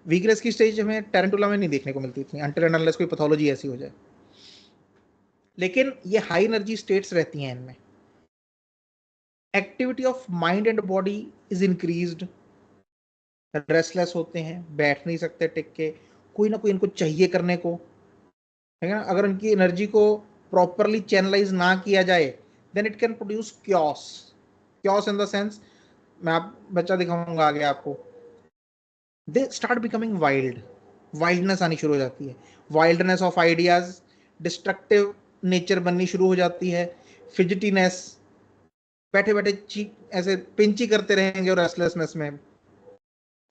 वीकनेस की स्टेज हमें टेरेंटुला में नहीं देखने को मिलती इतनी, अनटिल एंड अनलेस कोई पैथोलॉजी ऐसी हो जाए, लेकिन ये हाई एनर्जी स्टेट्स रहती हैं इनमें। Activity of mind and body is increased, restless होते हैं, बैठ नहीं सकते टिक के, कोई ना कोई इनको चाहिए करने को, है ना। अगर उनकी एनर्जी को प्रॉपरली चैनलाइज ना किया जाए, then it can produce chaos. Chaos in the sense, मैं आप बच्चा दिखाऊंगा आगे आपको, they start becoming wild, wildness आनी शुरू हो जाती है, wildness of ideas, destructive nature बननी शुरू हो जाती है, फिजिटीनेस, बैठे बैठे चीक ऐसे पिंची करते रहेंगे, और रेस्टलेसनेस में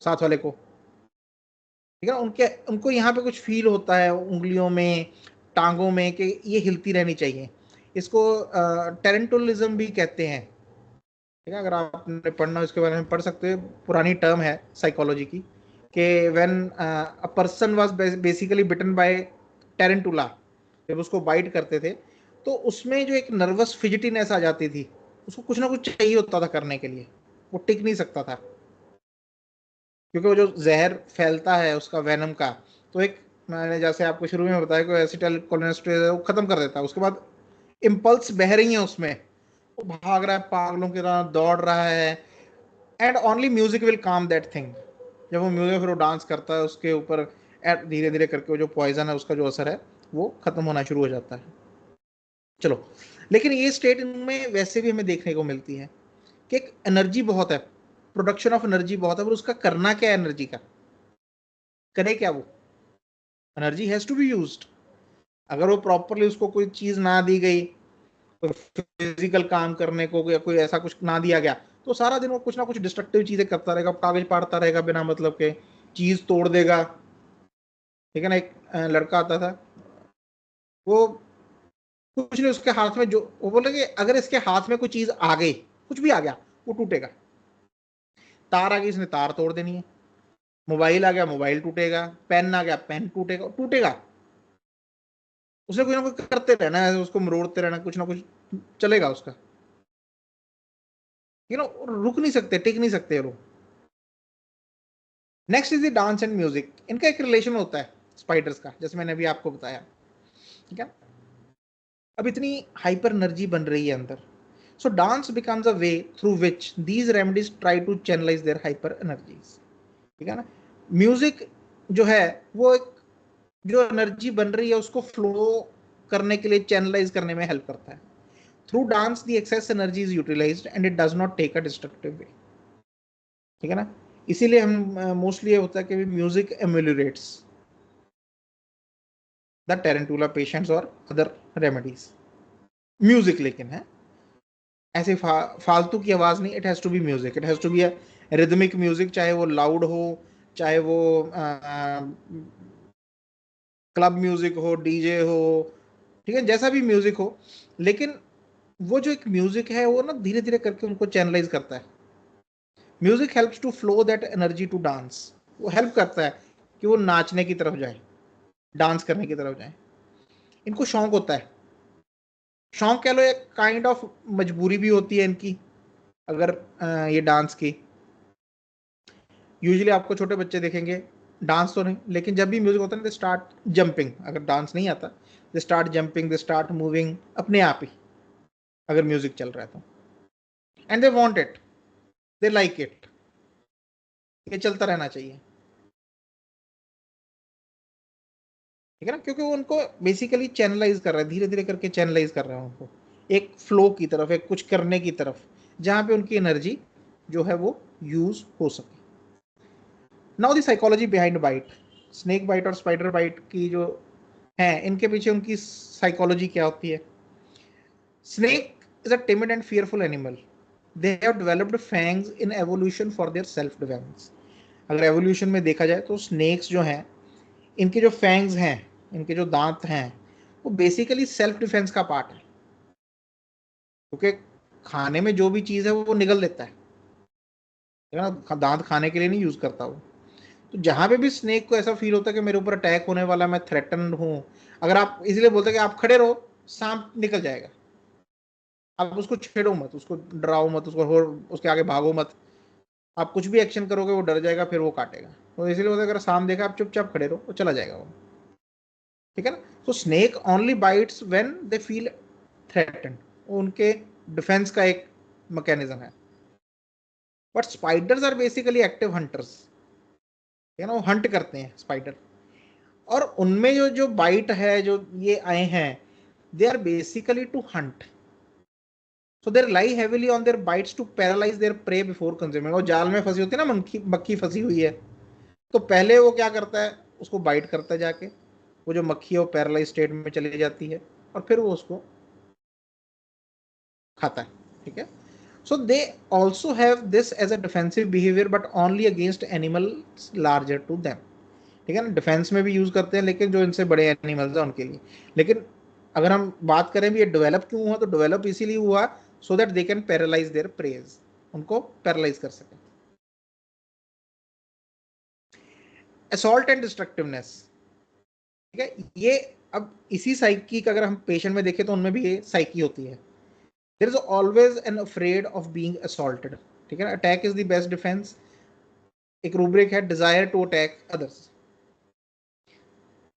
साथ वाले को, ठीक है ना, उनके उनको यहाँ पे कुछ फील होता है उंगलियों में, टांगों में, कि ये हिलती रहनी चाहिए। इसको टेरेंटोलिज्म भी कहते हैं, ठीक है। अगर आपने पढ़ना इसके बारे में पढ़ सकते हैं, पुरानी टर्म है साइकोलॉजी की, कि when a person was basically bitten by tarentula, जब उसको बाइट करते थे, तो उसमें जो एक नर्वस फिजिटीनेस आ जाती थी, उसको कुछ ना कुछ चाहिए होता था करने के लिए, वो टिक नहीं सकता था, क्योंकि वो जो जहर फैलता है उसका वेनम का, तो एक, मैंने जैसे आपको शुरू में बताया कि एसिटाइल कोलिनेस्टेरेज वो खत्म कर देता है, उसके बाद इम्पल्स बह रही है उसमें, वो भाग रहा है पागलों की तरह, दौड़ रहा है, एंड ओनली म्यूजिक विल काम दैट थिंग। जब वो म्यूजिक फिर वो डांस करता है उसके ऊपर, धीरे धीरे करके वो जो पॉइजन है उसका जो असर है वो खत्म होना शुरू हो जाता है। चलो, लेकिन ये स्टेट में वैसे भी हमें देखने को मिलती है कि एक एनर्जी बहुत है, प्रोडक्शन ऑफ एनर्जी बहुत है, पर उसका करना क्या है, एनर्जी का करे क्या वो, energy has to be used. अगर वो प्रॉपरली उसको कोई चीज ना दी गई, कोई फिजिकल काम करने को या कोई ऐसा कुछ ना दिया गया, तो सारा दिन वो कुछ ना कुछ डिस्ट्रक्टिव चीजें करता रहेगा, कागज पाड़ता रहेगा बिना मतलब के, चीज तोड़ देगा, ठीक है ना। एक लड़का आता था, वो कुछ नहीं, उसके हाथ में जो, वो बोले कि अगर इसके हाथ में कोई चीज आ गई, कुछ भी आ गया, वो टूटेगा। तार आ गई, इसने तार तोड़ देनी है, मोबाइल आ गया, मोबाइल टूटेगा, पेन आ गया, पेन टूटेगा, टूटेगा। उसे कोई ना कोई करते रहना है, उसको मरोड़ते रहना, कुछ ना कुछ चलेगा उसका, रुक नहीं सकते, टिक नहीं सकते लोग। Next is the dance and music, इनका एक रिलेशन होता है स्पाइडर्स का, जैसे मैंने अभी आपको बताया, ठीक है। अब इतनी हाइपर एनर्जी बन रही है अंदर, so dance becomes a way through which these remedies try to channelise their hyper energies, ठीक है ना। म्यूजिक जो है, वो एक जो एनर्जी बन रही है उसको फ्लो करने के लिए, चैनलाइज करने में हेल्प करता है। Through dance the excess energy is utilised and it does not take a destructive way, ठीक है ना। इसीलिए हम मोस्टली ये होता है कि music ameliorates the tarentula patients और अदर रेमेडीज। म्यूजिक लेकिन है ऐसे फालतू की आवाज नहीं, it has to be music, it has to be a rhythmic music, चाहे वो लाउड हो, चाहे वो क्लब म्यूजिक हो, डीजे हो, ठीक है, जैसा भी म्यूजिक हो, लेकिन वो जो एक म्यूजिक है वो ना धीरे धीरे करके उनको चैनलाइज करता है। Music helps to flow that energy to dance. वो हेल्प करता है कि वो नाचने की तरफ जाए, डांस करने की तरफ जाए। इनको शौक होता है, शौक कह लो, एक काइंड ऑफ मजबूरी भी होती है इनकी, अगर ये डांस की। यूजुअली आपको छोटे बच्चे देखेंगे, डांस तो नहीं, लेकिन जब भी म्यूजिक होता है ना, दे स्टार्ट जंपिंग। अगर डांस नहीं आता, they start jumping, they start moving अपने आप ही, अगर म्यूजिक चल रहा है तो। And they want it, they like it, ये चलता रहना चाहिए, ठीक है ना, क्योंकि वो उनको बेसिकली चैनलाइज कर रहा है, धीरे धीरे करके चैनलाइज कर रहा है उनको एक फ्लो की तरफ, एक कुछ करने की तरफ, जहां पे उनकी एनर्जी जो है वो यूज हो सके। Now the psychology behind bite. Snake bite और स्पाइडर बाइट की जो है, इनके पीछे उनकी साइकोलॉजी क्या होती है। Snake is a timid and fearful animal. They have developed fangs in evolution for their self defence. अगर एवोल्यूशन में देखा जाए तो स्नेक्स जो हैं, इनके जो फैंग्स हैं, इनके जो दांत हैं, वो बेसिकली सेल्फ डिफेंस का पार्ट है, क्योंकि खाने में जो भी चीज़ है वो निगल लेता है ना, दांत खाने के लिए नहीं यूज करता वो। तो जहां पे भी स्नेक को ऐसा फील होता है कि मेरे ऊपर अटैक होने वाला, मैं थ्रेटन हूं, अगर आप इसलिए बोलते हैं कि आप खड़े रहो, सांप निकल जाएगा। आप उसको छेड़ो मत, उसको डराओ मत, उसको उसके आगे भागो मत। आप कुछ भी एक्शन करोगे वो डर जाएगा, फिर वो काटेगा। तो इसलिए बोलते हैं अगर सांप देखा, आप चुपचाप खड़े रहो, वो चला जाएगा वो, ठीक है ना। तो snake only bites when they feel threaten, उनके डिफेंस का एक मैकेनिज्म है। But spiders are basically active hunters, है ना, वो हंट करते हैं स्पाइडर। और उनमें जो जो बाइट है, जो ये आए हैं, they are basically to hunt. So there lie heavily on their bites to paralyse their prey before consuming. और जाल में फंसी होती है ना, मक्खी मक्खी फंसी हुई है, तो पहले वो क्या करता है, उसको बाइट करता है जाके, वो जो मक्खी है वो पैरालाइज स्टेट में चली जाती है, और फिर वो उसको खाता है, ठीक है। So they also have this as a defensive behaviour, but only against animals larger to them, ठीक है ना। डिफेंस में भी यूज करते हैं, लेकिन जो इनसे बड़े एनिमल्स हैं उनके लिए। लेकिन अगर हम बात करें भी ये डेवलप क्यों हुआ, तो डेवलप इसीलिए हुआ so that they can paralyse their preys, उनको पैरालाइज कर सके। असॉल्ट एंड डिस्ट्रक्टिवनेस, ठीक है, ये अब इसी साइकी का अगर हम पेशेंट में देखें तो उनमें भी ये साइकी होती है। There is always an afraid of being assaulted, ठीक है ना। Attack is the best defence. एक रूब्रिक है, desire to attack others.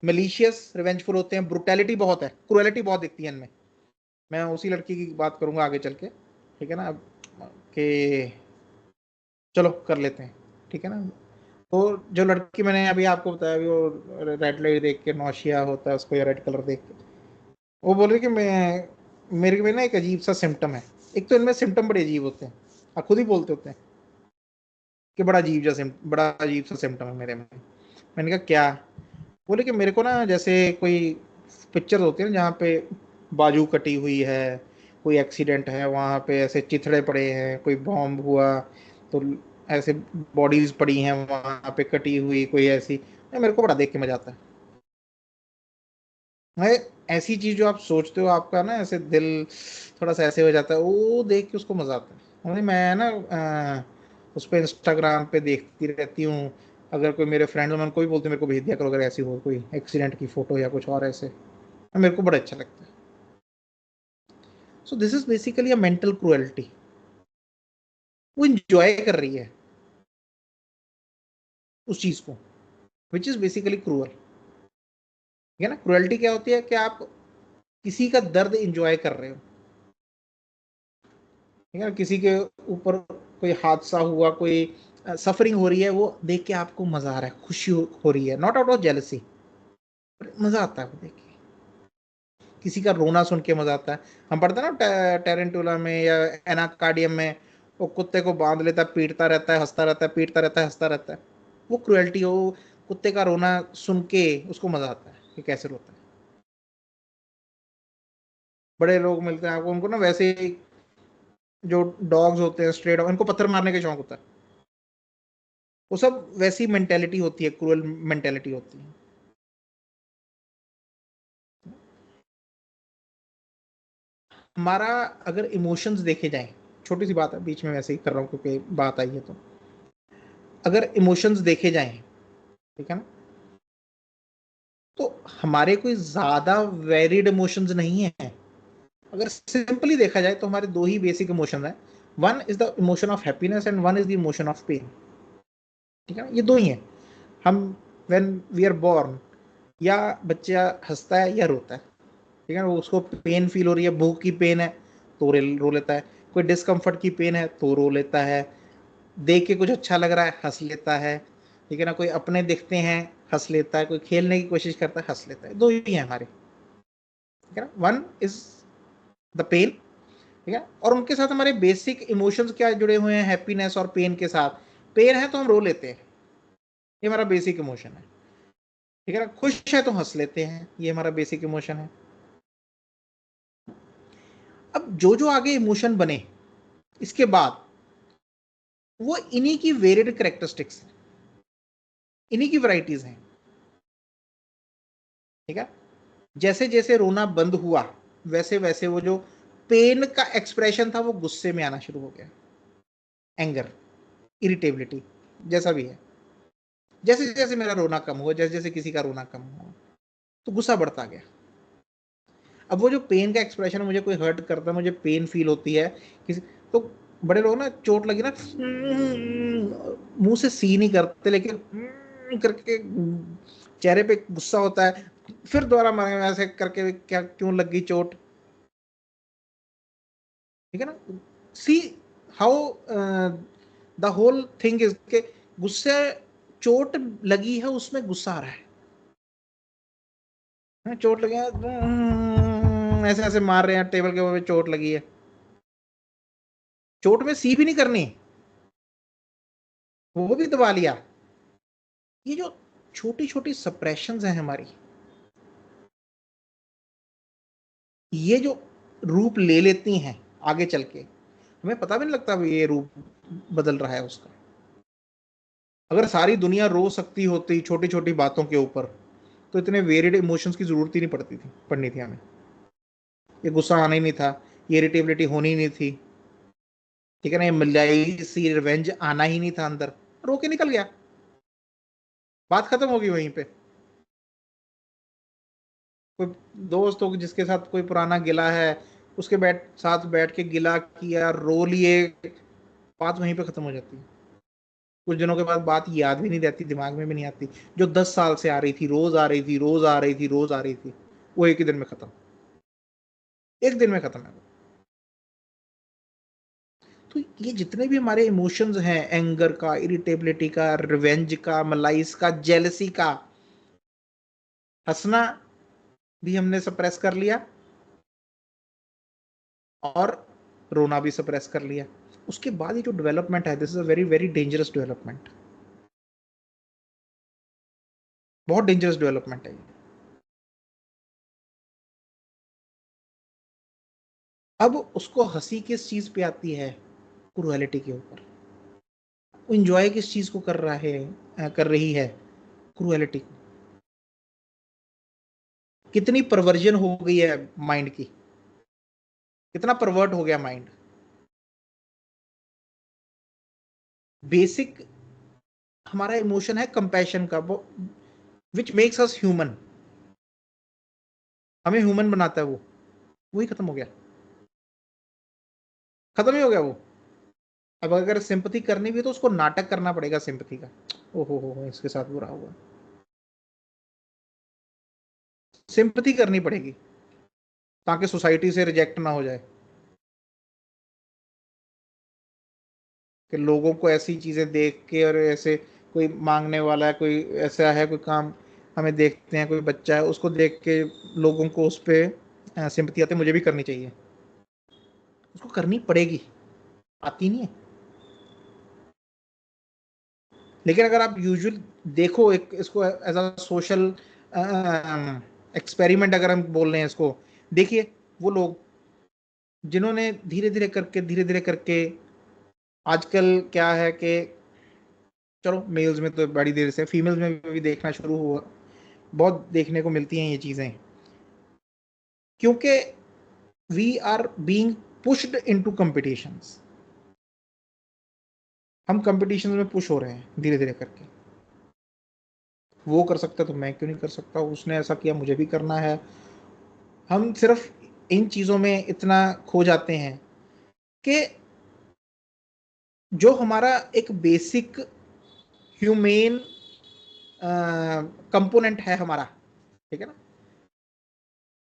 Malicious revengeful होते हैं, ब्रुटैलिटी बहुत है, क्रुएलिटी बहुत दिखती है इनमें। मैं उसी लड़की की बात करूंगा आगे चल के, ठीक है ना, अब कि चलो कर लेते हैं, ठीक है ना। तो जो लड़की मैंने अभी आपको बताया, अभी वो रेड लाइट देख के नौशिया होता है उसको, या रेड कलर देख के, वो बोल रही कि मैं, मेरे में ना एक अजीब सा सिम्टम है। एक तो इनमें सिम्टम बड़े अजीब होते हैं, आप खुद ही बोलते होते हैं कि बड़ा अजीब सा सिम्टम है मेरे में। मैंने कहा क्या? बोले कि मेरे को ना जैसे कोई पिक्चर होती है ना जहाँ पे बाजू कटी हुई है, कोई एक्सीडेंट है, वहाँ पे ऐसे चिथड़े पड़े हैं, कोई बॉम्ब हुआ तो ऐसे बॉडीज पड़ी हैं वहाँ पे कटी हुई कोई ऐसी, मेरे को बड़ा देख के मजा आता है। मैं, ऐसी चीज जो आप सोचते हो, आपका ना ऐसे दिल थोड़ा सा ऐसे हो जाता है, वो देख के उसको मजा आता है। मैं ना उस पर इंस्टाग्राम पे देखती रहती हूँ। अगर कोई मेरे फ्रेंड, मैं उनको भी बोलती हूँ मेरे को भेज दिया करो अगर ऐसी हो कोई एक्सीडेंट की फोटो या कुछ और ऐसे, मेरे को बड़ा अच्छा लगता है। So this is basically a mental cruelty. वो इंजॉय कर रही है उस चीज को, विच इज बेसिकली क्रूअल, ठीक है ना। क्रुएल्टी क्या होती है कि आप किसी का दर्द इंजॉय कर रहे हो, ठीक है ना। किसी के ऊपर कोई हादसा हुआ, कोई सफरिंग हो रही है, वो देख के आपको मजा आ रहा है, खुशी हो रही है, नॉट आउट ऑफ जेलसी, मजा आता है वो देख के। किसी का रोना सुन के मजा आता है। हम पढ़ते हैं ना टेरेंटुला में या एनाकार्डियम में, वो कुत्ते को बांध लेता है, पीटता रहता है, हंसता रहता है, पीटता रहता है, हंसता रहता है। वो क्रुएल्टी हो, कुत्ते का रोना सुन के उसको मजा आता है कि कैसे रोता है। बड़े लोग मिलते हैं आपको, उनको ना वैसे ही, जो डॉग्स होते हैं स्ट्रे डॉग, उनको पत्थर मारने का शौक होता है। वो सब वैसी मेंटेलिटी होती है, क्रूअल मेंटेलिटी होती है। हमारा अगर इमोशंस देखे जाएं, छोटी सी बात है, बीच में वैसे ही कर रहा हूँ क्योंकि बात आई है, तो अगर इमोशंस देखे जाएं, ठीक है ना, तो हमारे कोई ज्यादा वेरिड इमोशंस नहीं है। अगर सिंपली देखा जाए तो हमारे दो ही बेसिक इमोशन है, one is the emotion of happiness and one is the emotion of pain. ठीक है ना, ये दो ही हैं। हम व्हेन वी आर बोर्न, या बच्चा हंसता है या रोता है, ठीक है ना, वो उसको पेन फील हो रही है, भूख की पेन है तो रो लेता है, कोई डिस्कम्फर्ट की पेन है तो रो लेता है, देख के कुछ अच्छा लग रहा है हंस लेता है, ठीक है ना, कोई अपने दिखते हैं हंस लेता है, कोई खेलने की कोशिश करता है हंस लेता है। दो ही है हमारे, ठीक है ना, वन इज द पेन, ठीक है, और उनके साथ हमारे बेसिक इमोशंस क्या जुड़े हुए हैं हैप्पीनेस और पेन के साथ। पेन है तो हम रो लेते हैं, ये हमारा बेसिक इमोशन है, ठीक है ना, खुश है तो हंस लेते हैं, ये हमारा बेसिक इमोशन है। अब जो जो आगे इमोशन बने इसके बाद, वो इन्हीं की वेरिड करेक्टरिस्टिक्स, इन्हीं की वैरायटीज हैं, ठीक है। जैसे जैसे रोना बंद हुआ, वैसे वैसे वो जो पेन का एक्सप्रेशन था वो गुस्से में आना शुरू हो गया, एंगर, इरिटेबिलिटी, जैसा भी है। जैसे जैसे मेरा रोना कम हुआ, जैसे जैसे किसी का रोना कम हुआ, तो गुस्सा बढ़ता गया। अब वो जो पेन का एक्सप्रेशन है, मुझे कोई हर्ट करता है, मुझे पेन फील होती है किसी, तो बड़े लोग ना चोट लगी ना मुंह से सी नहीं करते, लेकिन करके चेहरे पे गुस्सा होता है, फिर दोबारा मारेंगे ऐसे करके, क्या क्यों लग गई चोट, ठीक है ना। See how the whole thing is के गुस्से, चोट लगी है उसमें गुस्सा आ रहा है, चोट लगी है, ऐसे ऐसे मार रहे हैं टेबल के ऊपर, चोट लगी है, चोट में सी भी नहीं करनी, वो भी दबा लिया। ये जो छोटी छोटी सप्रेशंस हैं हमारी, ये जो रूप ले लेती हैं आगे चल के, हमें पता भी नहीं लगता ये रूप बदल रहा है उसका। अगर सारी दुनिया रो सकती होती छोटी छोटी बातों के ऊपर, तो इतने वेरिड इमोशंस की जरूरत ही नहीं पड़नी थी हमें, ये गुस्सा आना ही नहीं था, ये इरिटेबिलिटी होनी ही नहीं थी, ठीक है ना, ये मिलाई सी रिवेंज आना ही नहीं था अंदर, रो के निकल गया, बात खत्म होगी वहीं पे। कोई दोस्त हो जिसके साथ कोई पुराना गिला है, उसके साथ बैठ के गिला किया, रो लिए, बात वहीं पे खत्म हो जाती है। कुछ दिनों के बाद बात याद भी नहीं रहती, दिमाग में भी नहीं आती, जो 10 साल से आ रही थी, रोज आ रही थी, रोज आ रही थी, रोज आ रही थी, वो एक ही दिन में खत्म, एक दिन में खत्म है। तो ये जितने भी हमारे इमोशंस हैं, एंगर का, इरिटेबिलिटी का, रिवेंज का, मलाइस का, जेलसी का, हंसना भी हमने सप्रेस कर लिया, और रोना भी सप्रेस कर लिया। उसके बाद ये जो डेवलपमेंट है, this is a very very dangerous development, बहुत डेंजरस डेवलपमेंट है ये। अब उसको हंसी किस चीज पे आती है, क्रूएलिटी के ऊपर। वो इंजॉय किस चीज को कर रहा है, कर रही है, क्रूएलिटी। कितनी परवर्जन हो गई है माइंड की, कितना परवर्ट हो गया माइंड। बेसिक हमारा इमोशन है कंपैशन का, वो विच मेक्स अस ह्यूमन, हमें ह्यूमन बनाता है वो, वही खत्म हो गया, खत्म ही हो गया वो। अब अगर सिंपथी करनी भी है तो उसको नाटक करना पड़ेगा सिंपथी का, ओहो हो इसके साथ बुरा हुआ, सिंपथी करनी पड़ेगी ताकि सोसाइटी से रिजेक्ट ना हो जाए, कि लोगों को ऐसी चीजें देख के, और ऐसे कोई मांगने वाला है, कोई ऐसा है, कोई काम हमें देखते हैं, कोई बच्चा है उसको देख के लोगों को उस पर सिंपथी आती है, मुझे भी करनी चाहिए, उसको करनी पड़ेगी, आती नहीं है। लेकिन अगर आप यूजुअल देखो, एक इसको एज अ सोशल एक्सपेरिमेंट अगर हम बोल रहे हैं इसको, देखिए वो लोग जिन्होंने धीरे धीरे करके, आजकल क्या है कि, चलो मेल्स में तो बड़ी देर से, फीमेल्स में भी देखना शुरू हुआ, बहुत देखने को मिलती हैं ये चीज़ें, क्योंकि we are being pushed into competitions. हम कॉम्पिटिशन में पुश हो रहे हैं धीरे धीरे करके। वो कर सकता तो मैं क्यों नहीं कर सकता, उसने ऐसा किया मुझे भी करना है। हम सिर्फ इन चीज़ों में इतना खो जाते हैं कि जो हमारा एक बेसिक ह्यूमेन कंपोनेंट है हमारा, ठीक है ना,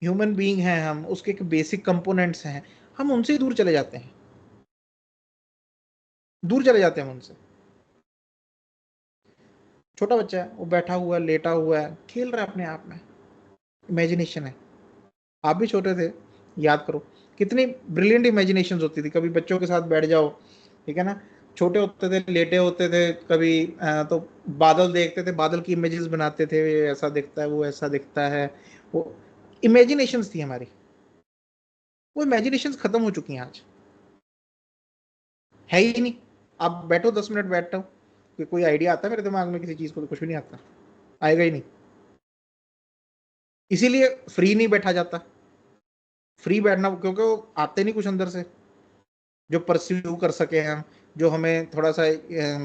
ह्यूमन बीइंग है हम, उसके एक बेसिक कंपोनेंट्स हैं, हम उनसे ही दूर चले जाते हैं, दूर चले जाते हैं हम उनसे। छोटा बच्चा है, वो बैठा हुआ है, लेटा हुआ है, खेल रहा है अपने आप में, इमेजिनेशन है। आप भी छोटे थे, याद करो कितनी ब्रिलियंट इमेजिनेशंस होती थी। कभी बच्चों के साथ बैठ जाओ, ठीक है ना, छोटे होते थे, लेटे होते थे, कभी तो बादल देखते थे, बादल की इमेजेस बनाते थे, ये ऐसा दिखता है, वो ऐसा दिखता है। वो इमेजिनेशंस थी हमारी। वो इमेजिनेशंस खत्म हो चुकी हैं आज, है ही नहीं। आप बैठो 10 मिनट बैठता हूँ कि कोई आइडिया आता है मेरे दिमाग में किसी चीज़ को, तो कुछ भी नहीं आता, आएगा ही नहीं। इसीलिए फ्री नहीं बैठा जाता। फ्री बैठना क्योंकि वो आते नहीं कुछ अंदर से जो परस्यू कर सके हम, जो हमें थोड़ा सा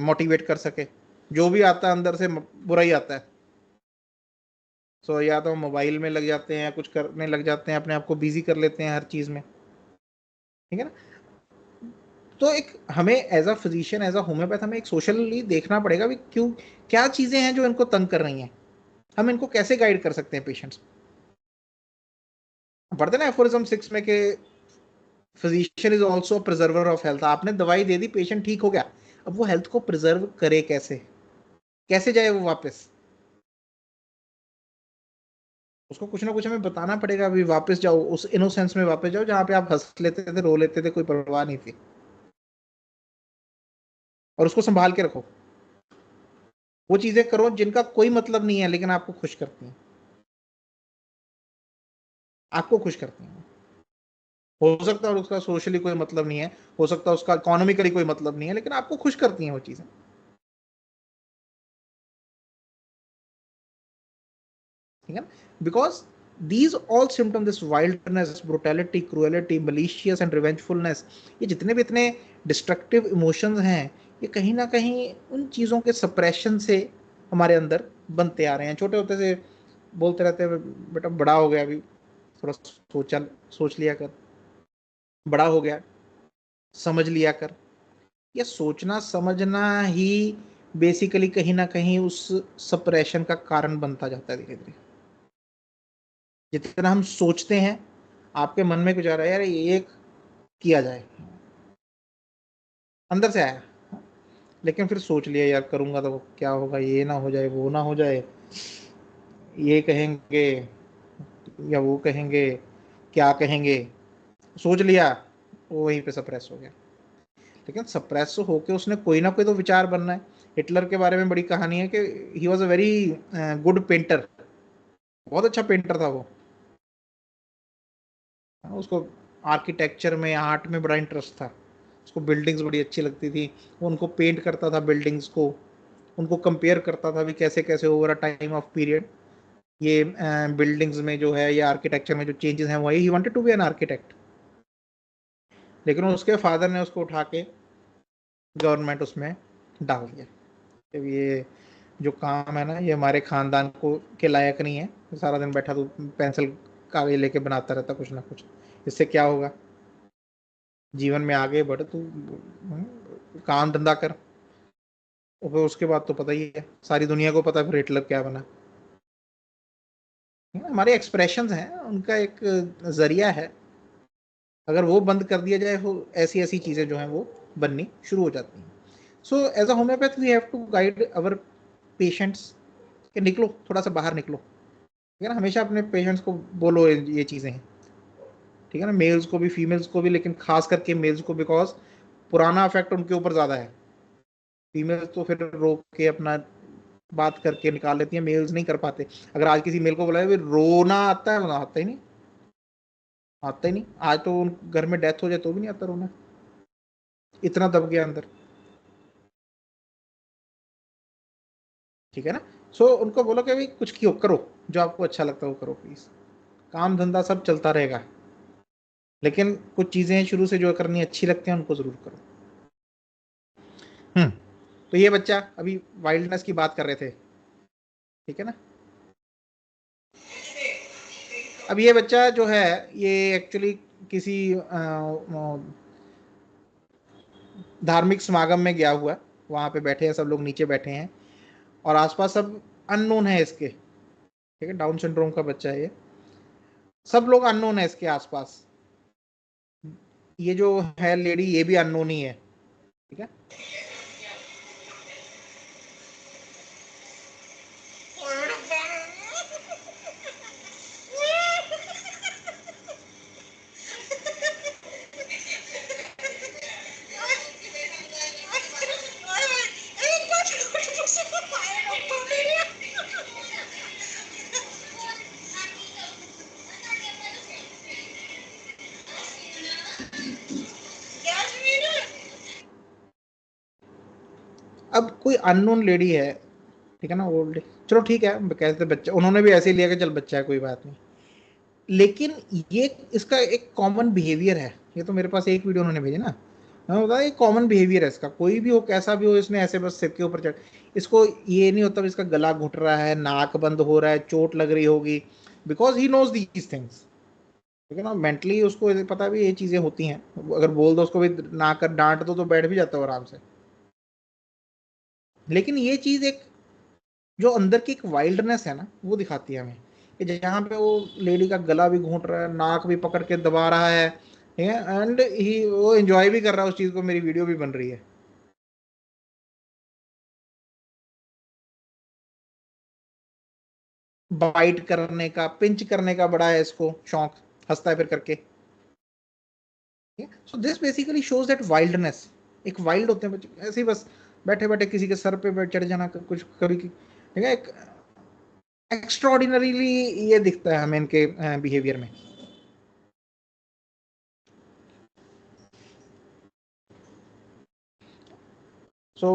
मोटिवेट कर सके। जो भी आता है अंदर से बुरा ही आता है। सो या तो हम मोबाइल में लग जाते हैं, या कुछ करने लग जाते हैं, अपने आप को बिजी कर लेते हैं हर चीज़ में, ठीक है ना। तो एक हमें as a physician, as a homoeopath, हमें एक सोशली देखना पड़ेगा भी क्यों, क्या चीज़ें हैं जो इनको तंग कर रही हैं, हम इनको कैसे गाइड कर सकते हैं पेशेंट्स। पढ़ते ना एफोरिज्म 6 में कि physician is also preserver of health. आपने दवाई दे दी, पेशेंट ठीक हो गया, अब वो हेल्थ को प्रिजर्व करे कैसे, कैसे जाए वो वापस। उसको कुछ ना कुछ हमें बताना पड़ेगा, अभी वापस जाओ उस इनोसेंस में, वापस जाओ जहाँ पे आप हंस लेते थे, रो लेते थे, कोई परवाह नहीं थी। और उसको संभाल के रखो। वो चीजें करो जिनका कोई मतलब नहीं है, लेकिन आपको खुश करती हैं, आपको खुश करती हैं। हो सकता है उसका सोशली कोई मतलब नहीं है, हो सकता है उसका इकोनॉमिकली कोई मतलब नहीं है, लेकिन आपको खुश करती हैं वो चीजें, ठीक है ना। Because these all symptom, this wildness, brutality, cruelty, malicious and revengefulness, ये जितने भी इतने डिस्ट्रक्टिव इमोशंस हैं, ये कहीं ना कहीं उन चीज़ों के सप्रेशन से हमारे अंदर बनते आ रहे हैं। छोटे होते से बोलते रहते हैं बेटा बड़ा हो गया, अभी थोड़ा सोच लिया कर, बड़ा हो गया, समझ लिया कर। ये सोचना समझना ही बेसिकली कहीं ना कहीं उस सप्रेशन का कारण बनता जाता है धीरे धीरे। जितना हम सोचते हैं, आपके मन में कुछ आ रहा है यार ये किया जाए, अंदर से आया, लेकिन फिर सोच लिया यार करूंगा तो क्या होगा, ये ना हो जाए, वो ना हो जाए, ये कहेंगे या वो कहेंगे, क्या कहेंगे, सोच लिया, वो वहीं पे सप्रेस हो गया। लेकिन सप्रेस होके उसने कोई ना कोई तो विचार बनना है। हिटलर के बारे में बड़ी कहानी है कि he was a very good painter, बहुत अच्छा पेंटर था वो। उसको आर्किटेक्चर में, आर्ट में बड़ा इंटरेस्ट था, उसको बिल्डिंग्स बड़ी अच्छी लगती थी। वो उनको पेंट करता था बिल्डिंग्स को, उनको कंपेयर करता था भी कैसे कैसे over a time of period ये बिल्डिंग्स में जो है, या आर्किटेक्चर में जो चेंजेस हैं, वही ही wanted to be an architect. लेकिन उसके फादर ने उसको उठा के गवर्नमेंट उसमें डाल दिया कि ये जो काम है ना, ये हमारे खानदान को के लायक नहीं है, सारा दिन बैठा तो पेंसिल कागज लेके बनाता रहता कुछ ना कुछ, इससे क्या होगा, जीवन में आगे बढ़ तू, काम धंधा कर। और फिर उसके बाद तो पता ही है, सारी दुनिया को पता है फिर हिटलर क्या बना। हमारे एक्सप्रेशंस हैं, उनका एक जरिया है, अगर वो बंद कर दिया जाए, वो ऐसी ऐसी चीज़ें जो हैं वो बननी शुरू हो जाती हैं। So as a homoeopath we have to guide our patients कि निकलो, थोड़ा सा बाहर निकलो, ठीक है ना। हमेशा अपने पेशेंट्स को बोलो ये चीज़ें हैं, ठीक है ना, मेल्स को भी फीमेल्स को भी, लेकिन खास करके मेल्स को, बिकॉज पुराना इफेक्ट उनके ऊपर ज़्यादा है। फीमेल्स तो फिर रोक के अपना बात करके निकाल लेती हैं, मेल्स नहीं कर पाते। अगर आज किसी मेल को बुलाए रोना आता है, ना आता ही नहीं, आता ही नहीं। आज तो घर में डेथ हो जाए तो भी नहीं आता रोना, इतना दब गया अंदर, ठीक है ना। सो उनको बोलो कि भाई कुछ क्यों करो, जो आपको अच्छा लगता है वो करो प्लीज, काम धंधा सब चलता रहेगा, लेकिन कुछ चीजें शुरू से जो करनी अच्छी लगती हैं उनको जरूर करो। तो ये बच्चा, अभी वाइल्डनेस की बात कर रहे थे, ठीक है ना। अब ये बच्चा जो है ये एक्चुअली किसी धार्मिक समागम में गया हुआ है, वहां पे बैठे हैं सब लोग, नीचे बैठे हैं और आसपास सब अननोन है इसके, ठीक है, डाउन सिंड्रोम का बच्चा है ये, सब लोग अननोन है इसके आसपास। ये जो है लेडी ये भी अननोन ही है, ठीक है। अब कोई अननोन लेडी है, ठीक है ना, ओल्ड, चलो ठीक है, कहते बच्चा, उन्होंने भी ऐसे ही लिया कि चल बच्चा है कोई बात नहीं, लेकिन ये इसका एक कॉमन बिहेवियर है। ये तो मेरे पास एक वीडियो उन्होंने भेजी ना, मैं बता, ये कॉमन बिहेवियर है इसका, कोई भी हो कैसा भी हो, इसने ऐसे बस सिर के ऊपर चढ़, इसको ये नहीं होता इसका गला घुट रहा है, नाक बंद हो रहा है, चोट लग रही होगी, because he knows these things, ठीक है ना। मेंटली उसको पता भी ये चीजें होती हैं, अगर बोल दो उसको भी, ना कर डांट दो तो बैठ भी जाता है आराम से। लेकिन ये चीज एक जो अंदर की एक वाइल्डनेस है ना, वो दिखाती है हमें, कि जहाँ पे वो लेडी का गला भी घूंट रहा है, नाक भी पकड़ के दबा रहा है, ठीक है, एंड ही वो एंजॉय भी कर रहा है उस चीज को, मेरी वीडियो भी बन रही है। बाइट करने का, पिंच करने का बड़ा है इसको शौक, हंसता है फिर करके। So this basically shows that wildness, एक वाइल्ड होते हैं बच्चे ऐसे ही, बस बैठे बैठे किसी के सर पे बैठ चढ़ जाना, कुछ कभी ठीक है, एक एक्स्ट्रॉर्डिनरीली ये दिखता है हमें इनके बिहेवियर में। So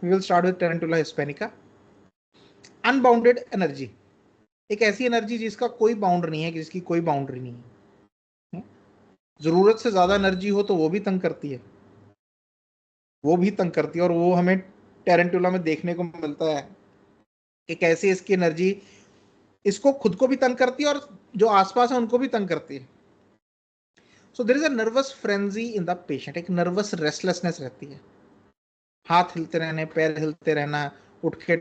we will start with tarentula hispanica. Unbounded energy, एक ऐसी एनर्जी जिसका कोई बाउंड नहीं है, जिसकी कोई बाउंड्री नहीं है। जरूरत से ज्यादा एनर्जी हो तो वो भी तंग करती है, वो भी तंग करती है, और वो हमें टेरेंटुला में देखने को मिलता है कि कैसे इसकी एनर्जी इसको खुद को भी तंग करती है और जो आसपास है उनको भी तंग करती है। So there is a nervous frenzy in the patient, एक नर्वस रेस्टलेसनेस रहती है, हाथ हिलते रहने, पैर हिलते रहना, उठ के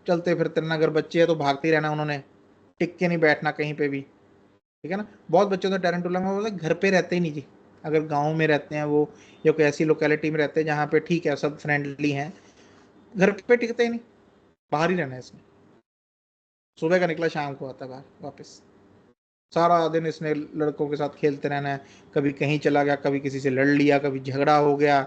चलते फिरते रहना, अगर बच्चे हैं तो भागते ही रहना उन्होंने, टिक के नहीं बैठना कहीं पे भी, ठीक है ना। बहुत बच्चे तो टेरेंटुला में बोलते घर पे रहते ही नहीं जी, अगर गांव में रहते हैं वो, या कोई ऐसी लोकेलिटी में रहते हैं जहाँ पे ठीक है सब फ्रेंडली हैं, घर पे टिकते ही नहीं, बाहर ही रहना है इसने, सुबह का निकला शाम को आता है बाहर वापस, सारा दिन इसने लड़कों के साथ खेलते रहना है, कभी कहीं चला गया, कभी किसी से लड़ लिया, कभी झगड़ा हो गया,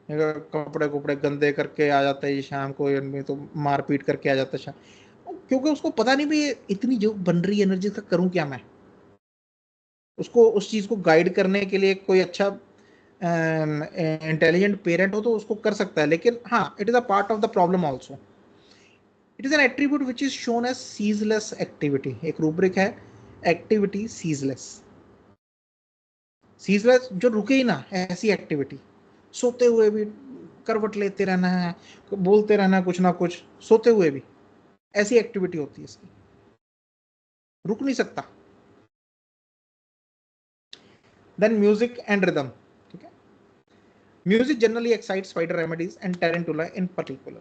कपड़े कुपड़े गंदे करके आ जाता है ये शाम को, इनमें तो मारपीट करके आ जाता है शाम, क्योंकि उसको पता नहीं भी इतनी जो बन रही एनर्जी का करूं क्या मैं। उसको उस चीज को गाइड करने के लिए कोई अच्छा इंटेलिजेंट पेरेंट हो तो उसको कर सकता है, लेकिन हाँ, it is a part of the problem also. It is an attribute which is shown as ceaseless activity, एक रूब्रिक है, एक्टिविटी सीजलेस, सीजलेस जो रुके ही ना, ऐसी एक्टिविटी, सोते हुए भी करवट लेते रहना है, बोलते रहना है कुछ ना कुछ, सोते हुए भी, ऐसी एक्टिविटी होती है इसकी, रुक नहीं सकता। देन म्यूजिक एंड रिदम, ठीक है, music generally excite spider remedies and tarantula in particular,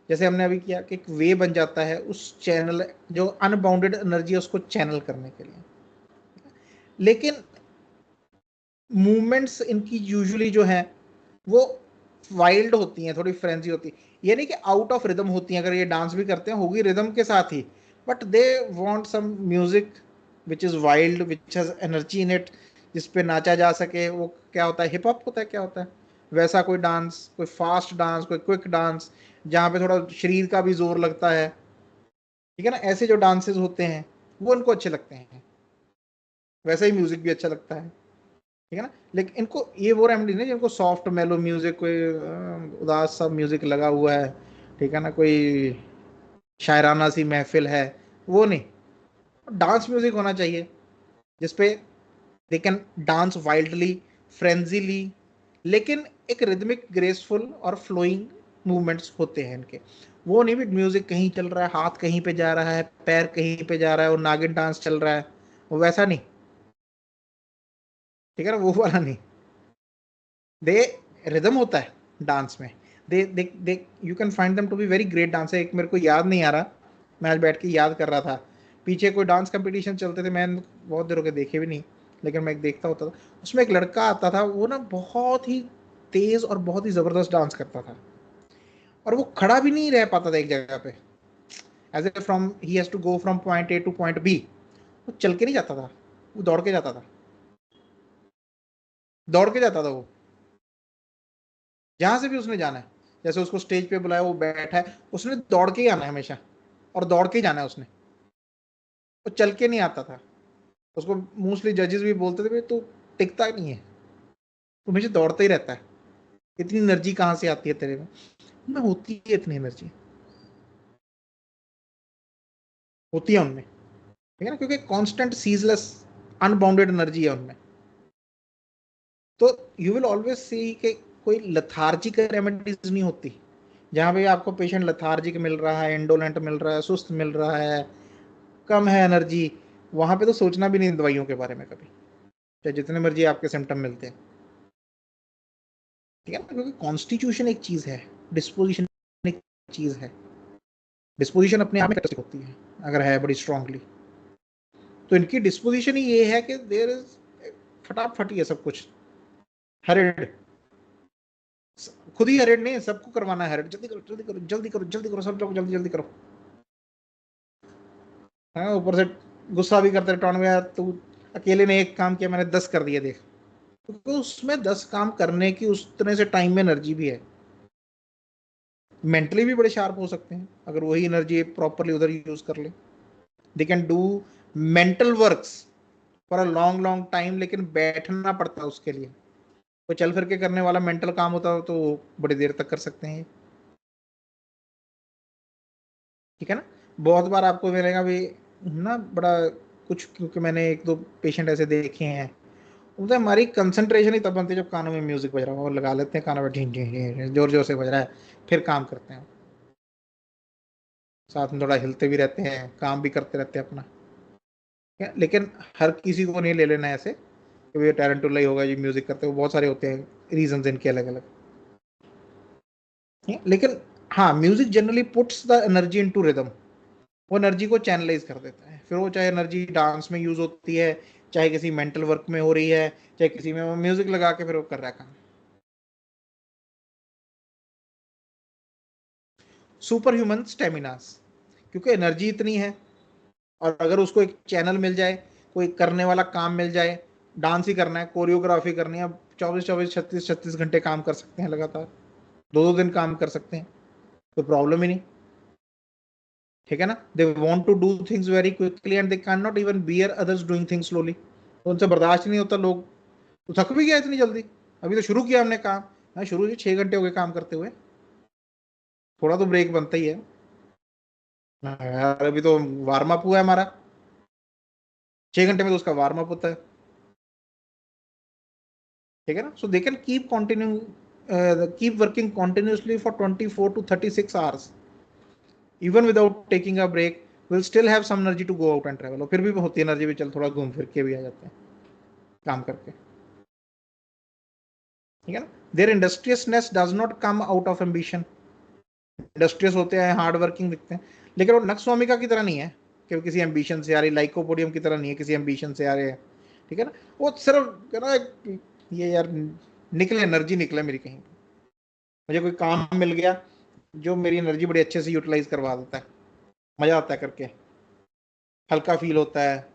जैसे हमने अभी किया कि एक वे बन जाता है उस चैनल, जो अनबाउंडेड एनर्जी है उसको चैनल करने के लिए। लेकिन मूवमेंट्स इनकी यूजुअली जो है वो वाइल्ड होती हैं, थोड़ी फ्रेंजी होती है, ये नहीं कि आउट ऑफ रिदम होती हैं, अगर ये डांस भी करते हैं होगी रिदम के साथ ही, but they want some music which is wild, which has energy in it, जिस पे नाचा जा सके। वो क्या होता है, हिप हॉप होता है, क्या होता है वैसा कोई डांस, कोई फास्ट डांस, कोई क्विक डांस, जहाँ पे थोड़ा शरीर का भी जोर लगता है, ठीक है ना, ऐसे जो डांसेस होते हैं वो उनको अच्छे लगते हैं, वैसा ही म्यूजिक भी अच्छा लगता है, ठीक है ना। लेकिन इनको ये वो रेमेडी नहीं जिनको सॉफ्ट मेलो म्यूजिक, कोई उदास सा म्यूजिक लगा हुआ है, ठीक है ना, कोई शायराना सी महफिल है, वो नहीं, डांस म्यूजिक होना चाहिए जिसपे दे कैन डांस वाइल्डली, फ्रेंजीली, लेकिन एक रिदमिक, ग्रेसफुल और फ्लोइंग मूवमेंट्स होते हैं इनके। वो नहीं भी म्यूजिक कहीं चल रहा है, हाथ कहीं पे जा रहा है, पैर कहीं पे जा रहा है और नागिन डांस चल रहा है, वो वैसा नहीं, ठीक है ना, वो वाला नहीं। दे रिदम होता है डांस में। They you can find them to be very great dancer. एक मेरे को याद नहीं आ रहा, मैं आज बैठ के याद कर रहा था, पीछे कोई डांस कंपटीशन चलते थे, मैं बहुत देर हो गए देखे भी नहीं, लेकिन मैं देखता होता था, उसमें एक लड़का आता था, वो ना बहुत ही तेज और बहुत ही जबरदस्त डांस करता था, और वो खड़ा भी नहीं रह पाता था एक जगह पे, as a from he has to go from point A to point B. वो चल के नहीं जाता था, वो दौड़ के जाता था, दौड़ के जाता था वो, जहां से भी उसने जाना है। जैसे उसको स्टेज पे बुलाया, वो बैठा है, उसने दौड़ के ही आना है हमेशा, और दौड़ के ही जाना है उसने, वो चल के नहीं आता था। उसको मोस्टली जजेस भी बोलते थे, भाई तू टिकता नहीं है, तू हमेशा दौड़ता ही रहता है, इतनी एनर्जी कहाँ से आती है तेरे में होती है इतनी एनर्जी, होती है उनमें, ठीक है ना, क्योंकि कांस्टेंट सीजलेस अनबाउंडेड एनर्जी है उनमें। तो यू विल ऑलवेज सी कि कोई लथार्जिक रेमेडीज नहीं होती, जहाँ पे आपको पेशेंट लथार्जिक मिल रहा है, इंडोलेंट मिल रहा है, सुस्त मिल रहा है, कम है एनर्जी, वहां पे तो सोचना भी नहीं दवाइयों के बारे में कभी, चाहे जितने मर्जी आपके सिम्टम मिलते हैं, ठीक है ना, क्योंकि कॉन्स्टिट्यूशन एक चीज है, डिस्पोजिशन एक चीज है। डिस्पोजिशन अपने आप में कैरेक्टरिस्टिक होती है अगर है बड़ी स्ट्रांगली, तो इनकी डिस्पोजिशन ही ये है कि देर इज फटाफट ही है सब कुछ, हरिड, खुद ही हरिड नहीं, सबको करवाना है हरिड, जल्दी करो जल्दी करो जल्दी करो जल्दी करो, सब लोग जल्दी जल्दी करो, है ऊपर से गुस्सा भी करते रहे, यार तू अकेले ने एक काम किया, मैंने 10 कर दिया देख, क्योंकि उसमें 10 काम करने की उस तरह से टाइम में एनर्जी भी है। मेंटली भी बड़े शार्प हो सकते हैं अगर वही एनर्जी प्रॉपरली उधर यूज कर ले। They can do mental works for a long long time, लेकिन बैठना पड़ता है उसके लिए, कोई चल फिर के करने वाला मेंटल काम होता हो तो बड़ी देर तक कर सकते हैं, ठीक है ना। बहुत बार आपको मिलेगा भी ना बड़ा कुछ, क्योंकि मैंने एक दो पेशेंट ऐसे देखे हैं, उनसे हमारी कंसंट्रेशन ही तब बनती है जब कानों में म्यूजिक बज रहा हो, और लगा लेते हैं कानों में, झीं झीं झीं जोर जोर से बज रहा है, फिर काम करते हैं, साथ में थोड़ा हिलते भी रहते हैं, काम भी करते रहते हैं अपना, ठीक है? लेकिन हर किसी को नहीं ले लेना है ऐसे कि ये टैरेंटुला ही होगा जी म्यूजिक करते हुए, बहुत सारे होते हैं रीजंस इनके अलग अलग, लेकिन हाँ, music generally puts the energy into rhythm, वो एनर्जी को चैनलाइज कर देता है, फिर वो चाहे एनर्जी डांस में यूज होती है, चाहे किसी मेंटल वर्क में हो रही है, चाहे किसी में, वो म्यूजिक लगा के फिर वो कर रहा है काम। सुपर ह्यूमन स्टेमिनास, क्योंकि एनर्जी इतनी है, और अगर उसको एक चैनल मिल जाए, कोई करने वाला काम मिल जाए, डांस ही करना है, कोरियोग्राफी करनी है, अब 24-24 36-36 घंटे काम कर सकते हैं लगातार, 2-2 दिन काम कर सकते हैं, कोई प्रॉब्लम ही नहीं, ठीक है ना। They want to do things very quickly and they can not even bear others doing things slowly, तो उनसे बर्दाश्त ही नहीं होता, लोग तो थक भी गया इतनी जल्दी, अभी तो शुरू किया हमने काम, हाँ शुरू से 6 घंटे हो गए काम करते हुए, थोड़ा तो ब्रेक बनता ही है। हाँ यार, अभी तो वार्म अप हुआ है हमारा, 6 घंटे में तो उसका वार्म अप होता है, ठीक है ना। So they can keep continuing, keep working continuously for 24 to 36 hours even without taking a break, will still have some energy to go out and travel, और फिर भी होती है एनर्जी भी, चल थोड़ा घूम फिर के भी आ जाते हैं काम करके, ठीक है ना। Their industriousness does not come out of ambition, industrious होते हैं, हार्ड वर्किंग दिखते हैं, लेकिन वो नक्सवामिका की तरह नहीं है कि वो किसी एम्बिशन से आ रही, लाइकोपोडियम की तरह नहीं है किसी एम्बिशन से आ रहे हैं, ठीक है ना। वो सिर्फ ना ये यार निकले, एनर्जी निकले मेरी कहीं, मुझे कोई काम मिल गया जो मेरी एनर्जी बड़ी अच्छे से यूटिलाइज करवा देता है, मजा आता है करके, हल्का फील होता है,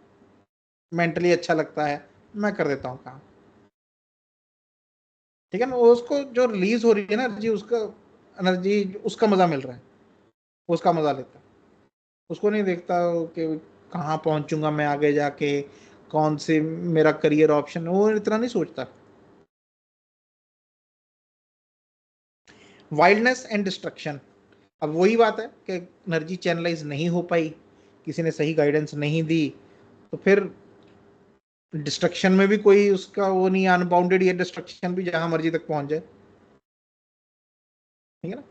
मेंटली अच्छा लगता है, मैं कर देता हूँ काम, ठीक है ना। वो उसको जो रिलीज हो रही है ना एनर्जी, उसका एनर्जी, उसका मजा मिल रहा है, वो उसका मजा लेता है, उसको नहीं देखता कि कहाँ पहुंचूंगा मैं आगे जाके, कौन से मेरा करियर ऑप्शन, वो इतना नहीं सोचता। वाइल्डनेस एंड डिस्ट्रक्शन, अब वही बात है कि एनर्जी चैनलाइज नहीं हो पाई, किसी ने सही गाइडेंस नहीं दी, तो फिर डिस्ट्रक्शन में भी कोई उसका वो नहीं, अनबाउंडेड ये डिस्ट्रक्शन भी जहां मर्जी तक पहुंच जाए, ठीक है ना।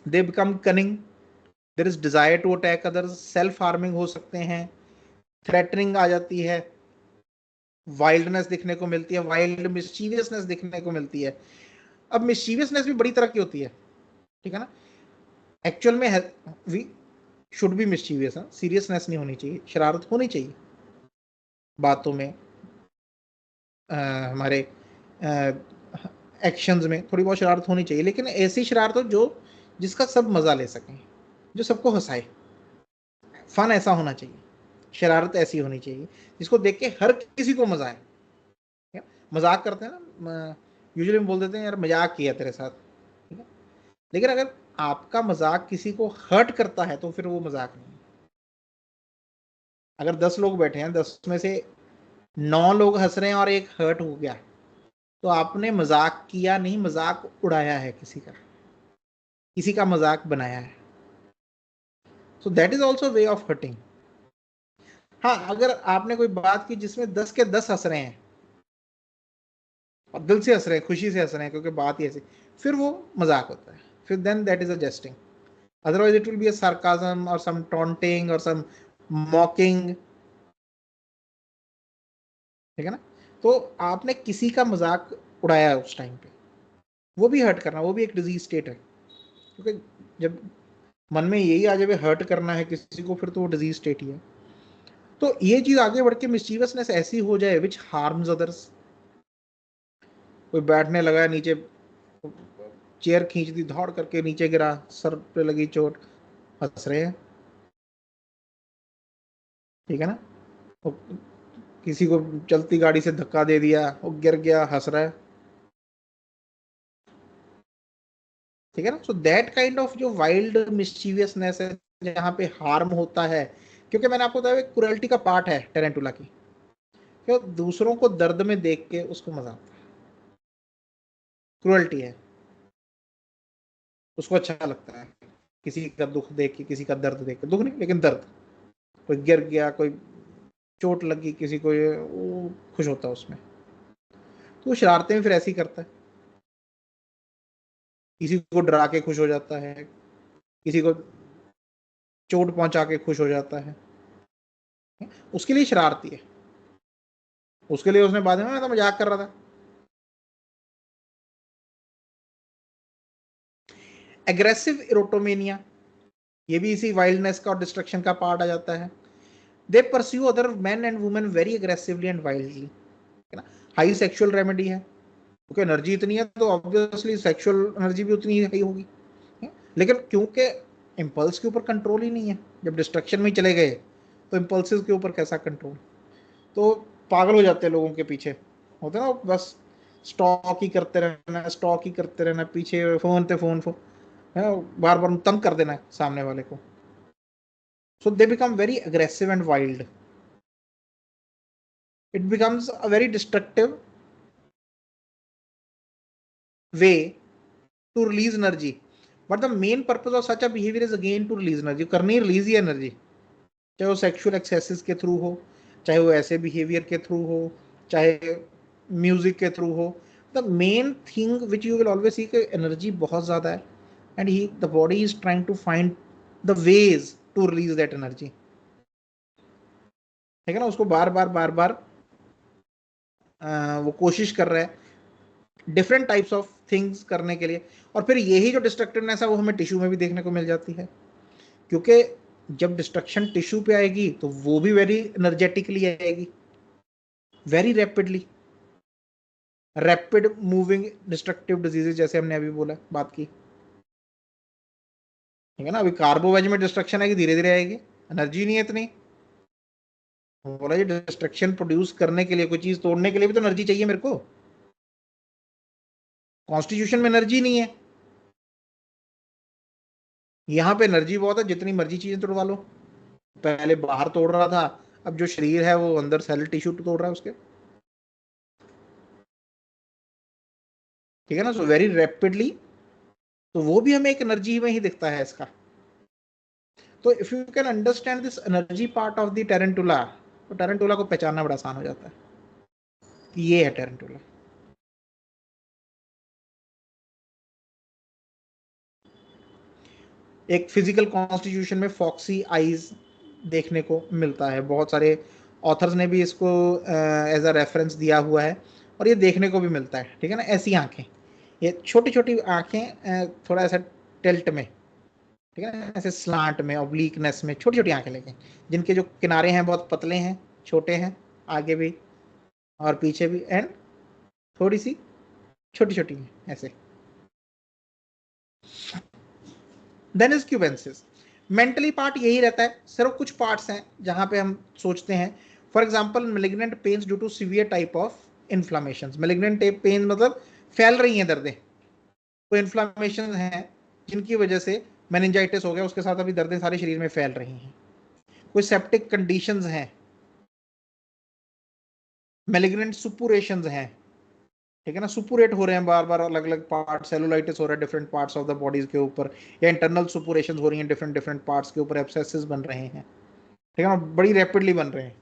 They become cunning, there is desire to attack others, self harming हो सकते हैं, थ्रेटनिंग आ जाती है, वाइल्डनेस दिखने को मिलती है, वाइल्ड मिस्चीवियसनेस दिखने को मिलती है। अब मिस्चीवियसनेस भी बड़ी तरह की होती है, ठीक है ना। एक्चुअल में we should be mischievous, seriousness नहीं होनी चाहिए, शरारत होनी चाहिए बातों में, हमारे एक्शंस में थोड़ी बहुत शरारत होनी चाहिए, लेकिन ऐसी शरारत हो जो जिसका सब मजा ले सकें, जो सबको हंसाए। फन ऐसा होना चाहिए, शरारत ऐसी होनी चाहिए जिसको देख के हर किसी को मजा आए। मजाक करते हैं ना, यूजुअली हम बोल देते हैं यार मजाक किया तेरे साथ, ठीक है, लेकिन अगर आपका मजाक किसी को हर्ट करता है तो फिर वो मजाक नहीं है। अगर 10 लोग बैठे हैं, 10 में से 9 लोग हंस रहे हैं और एक हर्ट हो गया, तो आपने मजाक किया नहीं, मजाक उड़ाया है किसी का, किसी का मजाक बनाया है। So that is also way of hurting. हाँ, अगर आपने कोई बात की जिसमें 10 के 10 हंस रहे हैं और दिल से हंस रहे हैं, खुशी से हंस रहे हैं क्योंकि बात ही ऐसी, फिर वो मजाक होता है, फिर then that is a jesting. Otherwise, it will be a sarcasm or some taunting or some mocking, ठीक है ना। तो आपने किसी का मजाक उड़ाया है उस टाइम पे, वो भी हर्ट करना, वो भी एक डिजीज स्टेट है, क्योंकि जब मन में यही आ जाए हर्ट करना है किसी को, फिर तो वो डिजीज स्टेट ही है। तो ये चीज आगे बढ़ के मिस्चीवसनेस ऐसी हो जाए विच हार्म्स अदर्स। कोई बैठने लगा है नीचे, चेयर खींच दी, दौड़ करके नीचे गिरा, सर पे लगी चोट, हंस रहे हैं, ठीक है ना। वो किसी को चलती गाड़ी से धक्का दे दिया, वो गिर गया, हंस रहा है, ठीक है ना। सो दैट काइंड ऑफ जो वाइल्ड मिस्चीवियसनेस है, जहाँ पे हार्म होता है, क्योंकि मैंने आपको बताया क्रुएल्टी का पार्ट है टेरेंटुला की, क्यों दूसरों को दर्द में देख के उसको मजा आता है, क्रुएल्टी है, उसको अच्छा लगता है किसी का दुख देख के, किसी का दर्द देख के, दुख नहीं लेकिन दर्द, कोई गिर गया, कोई चोट लगी किसी को, वो खुश होता है उसमें। तो वो शरारतें भी फिर ऐसी करता है, किसी को डरा के खुश हो जाता है, किसी को चोट पहुंचा के खुश हो जाता है, उसके लिए शरारती है, उसके लिए उसने बाद में मैं तो मजाक कर रहा था। एग्रेसिव इरोटोमेनिया, ये भी इसी वाइल्डनेस का और डिस्ट्रक्शन का पार्ट आ जाता है। They pursue other man and women very aggressively and wildly, है ना। हाई सेक्सुअल रेमेडी है, क्योंकि एनर्जी इतनी है तो ऑब्वियसली सेक्सुअल एनर्जी भी उतनी हाई होगी, लेकिन क्योंकि इम्पल्स के ऊपर कंट्रोल ही नहीं है, जब डिस्ट्रक्शन में ही चले गए तो इम्पल्सिव के ऊपर कैसा कंट्रोल। तो पागल हो जाते हैं लोगों के पीछे, होते ना, बस स्टॉक ही करते रहना, स्टॉक ही करते रहना, पीछे फोन पे फोन फोन, बार बार तंग कर देना है सामने वाले को। So they become very aggressive and wild, it becomes a very destructive way to release energy, but the main purpose of such a behavior is again to release energy, करनी रिलीज ही एनर्जी, चाहे वो सेक्सुअल एक्सेसेस के थ्रू हो, चाहे वो ऐसे बिहेवियर के थ्रू हो, चाहे म्यूजिक के थ्रू हो। The main thing which you will always see कि एनर्जी बहुत ज़्यादा है, and he the body is trying to find the ways to release that energy, ठीक है ना। उसको बार बार बार बार वो कोशिश कर रहा है डिफरेंट टाइप्स ऑफ थिंग्स करने के लिए। और फिर यही जो डिस्ट्रक्टिवनेस है वो हमें टिश्यू में भी देखने को मिल जाती है, क्योंकि जब डिस्ट्रक्शन टिश्यू पे आएगी तो वो भी वेरी एनर्जेटिकली आएगी, very rapidly, rapid moving destructive diseases, जैसे हमने अभी बोला, बात की, ठीक है ना। अभी कार्बोवेज में डिस्ट्रक्शन आएगी, धीरे धीरे आएगी, एनर्जी नहीं है इतनी, बोला ये डिस्ट्रक्शन प्रोड्यूस करने के लिए, कोई चीज तोड़ने के लिए भी तो एनर्जी चाहिए मेरे को, कॉन्स्टिट्यूशन में एनर्जी नहीं है, यहाँ पे एनर्जी बहुत है, जितनी मर्जी चीजें तोड़वा लो। पहले बाहर तोड़ रहा था, अब जो शरीर है वो अंदर सेल टिश्यू तोड़ रहा है उसके, ठीक है ना। सो वेरी रैपिडली, तो वो भी हमें एक एनर्जी में ही दिखता है इसका। तो if you can understand this energy part of the tarantula, तो टेरेंटुला को पहचानना बड़ा आसान हो जाता है। ये है टेरेंटुला। एक फिजिकल कॉन्स्टिट्यूशन में फॉक्सी आईज देखने को मिलता है, बहुत सारे ऑथर्स ने भी इसको एज अ रेफरेंस दिया हुआ है, और ये देखने को भी मिलता है, ठीक है ना। ऐसी आंखें, ये छोटी छोटी आंखें, थोड़ा ऐसा टिल्ट में, ठीक है ना, ऐसे स्लांट में, ऑब्लिकनेस में, छोटी छोटी आंखें लेके, जिनके जो किनारे हैं बहुत पतले हैं, छोटे हैं, आगे भी और पीछे भी, एंड थोड़ी सी छोटी छोटी हैं ऐसे। Then is cubensis. Mentally part यही रहता है, सिर्फ कुछ पार्ट्स हैं जहां पे हम सोचते हैं। For example malignant pains due to severe type of inflammation. Malignant pain मतलब फैल रही हैं दर्दें, कोई इन्फ्लामेशन है जिनकी वजह से मेनिंजाइटिस हो गया, उसके साथ अभी दर्दें सारे शरीर में फैल रही हैं। कोई सेप्टिक कंडीशंस हैं, मेलिग्नेंट सुपुरेशंस हैं, ठीक है ना, सुपुरेट हो रहे हैं बार बार अलग अलग पार्ट, सेलुलाइटिस हो रहा है different parts of the bodies के ऊपर, या इंटरनल सुपुरेशंस हो रही हैं डिफरेंट डिफरेंट पार्ट्स के ऊपर, एब्सेसिस बन रहे हैं, ठीक है ना, बड़ी रैपिडली बन रहे हैं,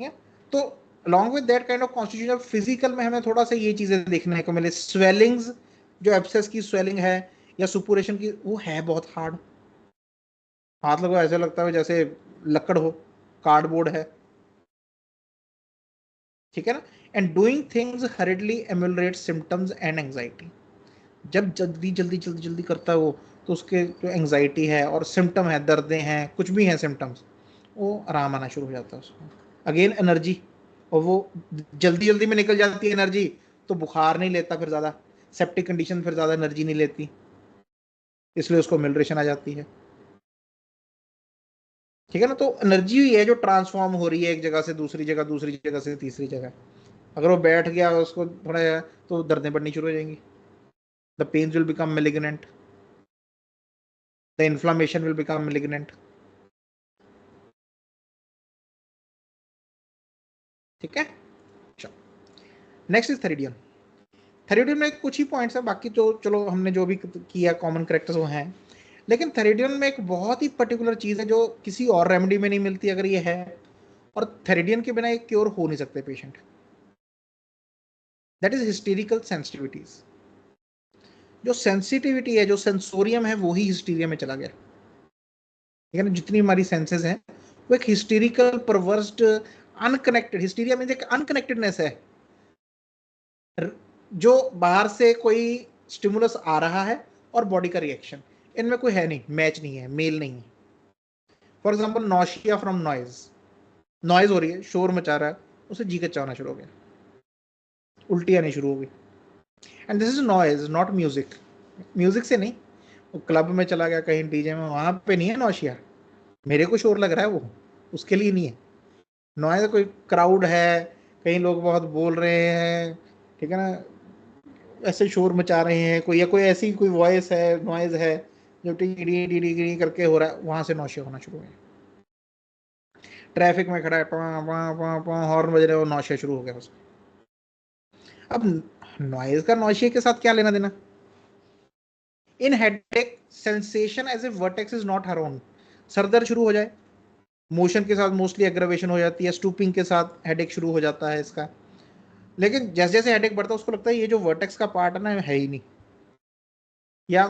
ठीक है। तो along with that kind of constitution, physical में हमें थोड़ा सा ये चीजें देखने को मिले, स्वेलिंग्स, जो एब्सेस की स्वेलिंग है या सुपुरेशन की, वो है बहुत हार्ड, हाथ लगो ऐसे लगता है जैसे लकड़ हो, कार्डबोर्ड है, ठीक है ना। And doing things hurriedly ameliorate symptoms and anxiety. जब जल्दी जल्दी जल्दी जल्दी करता है वो, तो उसके जो एंग्जाइटी है और सिम्टम है, दर्दें हैं, कुछ भी हैं सिम्टम्स, वो आराम आना शुरू हो जाता है उसको। अगेन एनर्जी, और वो जल्दी जल्दी में निकल जाती है एनर्जी, तो बुखार नहीं लेता फिर ज़्यादा, सेप्टिक कंडीशन फिर ज़्यादा एनर्जी नहीं लेती, इसलिए उसको मिल्ट्रेशन आ जाती है, ठीक है ना। तो एनर्जी ही है जो ट्रांसफॉर्म हो रही है एक जगह से दूसरी जगह, दूसरी जगह से तीसरी जगह। अगर वो बैठ गया उसको थोड़ा, तो दर्दें बढ़नी शुरू हो जाएंगी, the pains will become malignant, the inflammation will become malignant, ठीक है। Next is थेरिडियन। थेरिडियन में कुछ ही पॉइंट्स है, बाकी तो चलो हमने जो भी किया कॉमन करेक्टर्स वो हैं, लेकिन थेरिडियन में एक बहुत ही पर्टिकुलर चीज़ है जो किसी और रेमेडी में नहीं मिलती अगर ये है, और थेरिडियन के बिना एक क्योर हो नहीं सकते patient. That is hysterical sensitivities. जो सेंसिटिविटी है, जो सेंसोरियम है, वो ही हिस्टीरिया में चला गया, ठीक है ना। जितनी हमारी सेंसेस हैं वो एक हिस्टेरिकल परवर्स्ड अनकनेक्टेड, हिस्टीरिया में एक अनकनेक्टेडनेस है, जो बाहर से कोई स्टिमुलस आ रहा है और बॉडी का रिएक्शन, इनमें कोई है नहीं, मैच नहीं है, मेल नहीं है। For example nausea from noise, noise हो रही है, शोर मचा रहा है, उसे जी कच्चा होना शुरू हो गया, उल्टी आनी शुरू हो गई, and this is noise not music. Music से नहीं, वो क्लब में चला गया कहीं डीजे में, वहां पे नहीं है नौशिया, मेरे को शोर लग रहा है वो, उसके लिए नहीं है। नॉइज कोई क्राउड है, कहीं लोग बहुत बोल रहे हैं, ठीक है ना, ऐसे शोर मचा रहे हैं कोई, या कोई ऐसी कोई वॉइस है, नॉइज है जो टी डी डी डी करके हो रहा है, वहां से नौशिया होना शुरू हो गया। ट्रैफिक में खड़ा है, हॉर्न बज रहे, वो नौशिया शुरू हो गया उसको। अब नॉइज का नौशिया के साथ क्या लेना देना। In headache sensation as a vertex is not her own. सर दर्द शुरू हो जाए, मोशन के साथ मोस्टली एग्रवेशन हो जाती है, स्टूपिंग के साथ हेडेक शुरू हो जाता है इसका, लेकिन जैसे जैसे हेडेक बढ़ता है उसको लगता है ये जो वर्टेक्स का पार्ट है ना है ही नहीं। या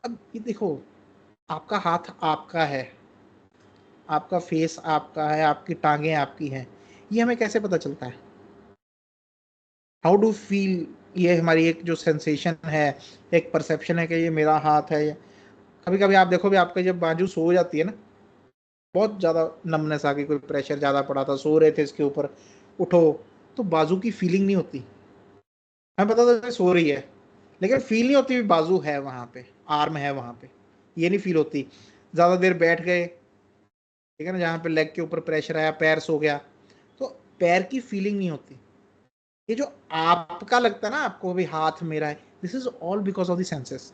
अब ये देखो, आपका हाथ आपका है, आपका फेस आपका है, आपकी टांगें आपकी हैं, ये हमें कैसे पता चलता है, हाउ डू फील, ये हमारी एक जो सेंसेशन है, एक परसेप्शन है कि ये मेरा हाथ है। कभी कभी आप देखो भी, आपका जब बाजू सो जाती है ना, बहुत ज़्यादा नमनेस आ गई, कोई प्रेशर ज़्यादा पड़ा था, सो रहे थे इसके ऊपर, उठो तो बाजू की फीलिंग नहीं होती, हमें पता था सो रही है, लेकिन फील नहीं होती भी बाजू है वहाँ पे, आर्म है वहाँ पे, ये नहीं फील होती। ज़्यादा देर बैठ गए, ठीक है ना, जहाँ पे लेग के ऊपर प्रेशर आया, पैर सो गया, तो पैर की फीलिंग नहीं होती। ये जो आपका लगता है ना आपको भी हाथ मेरा है, this is all because of the senses.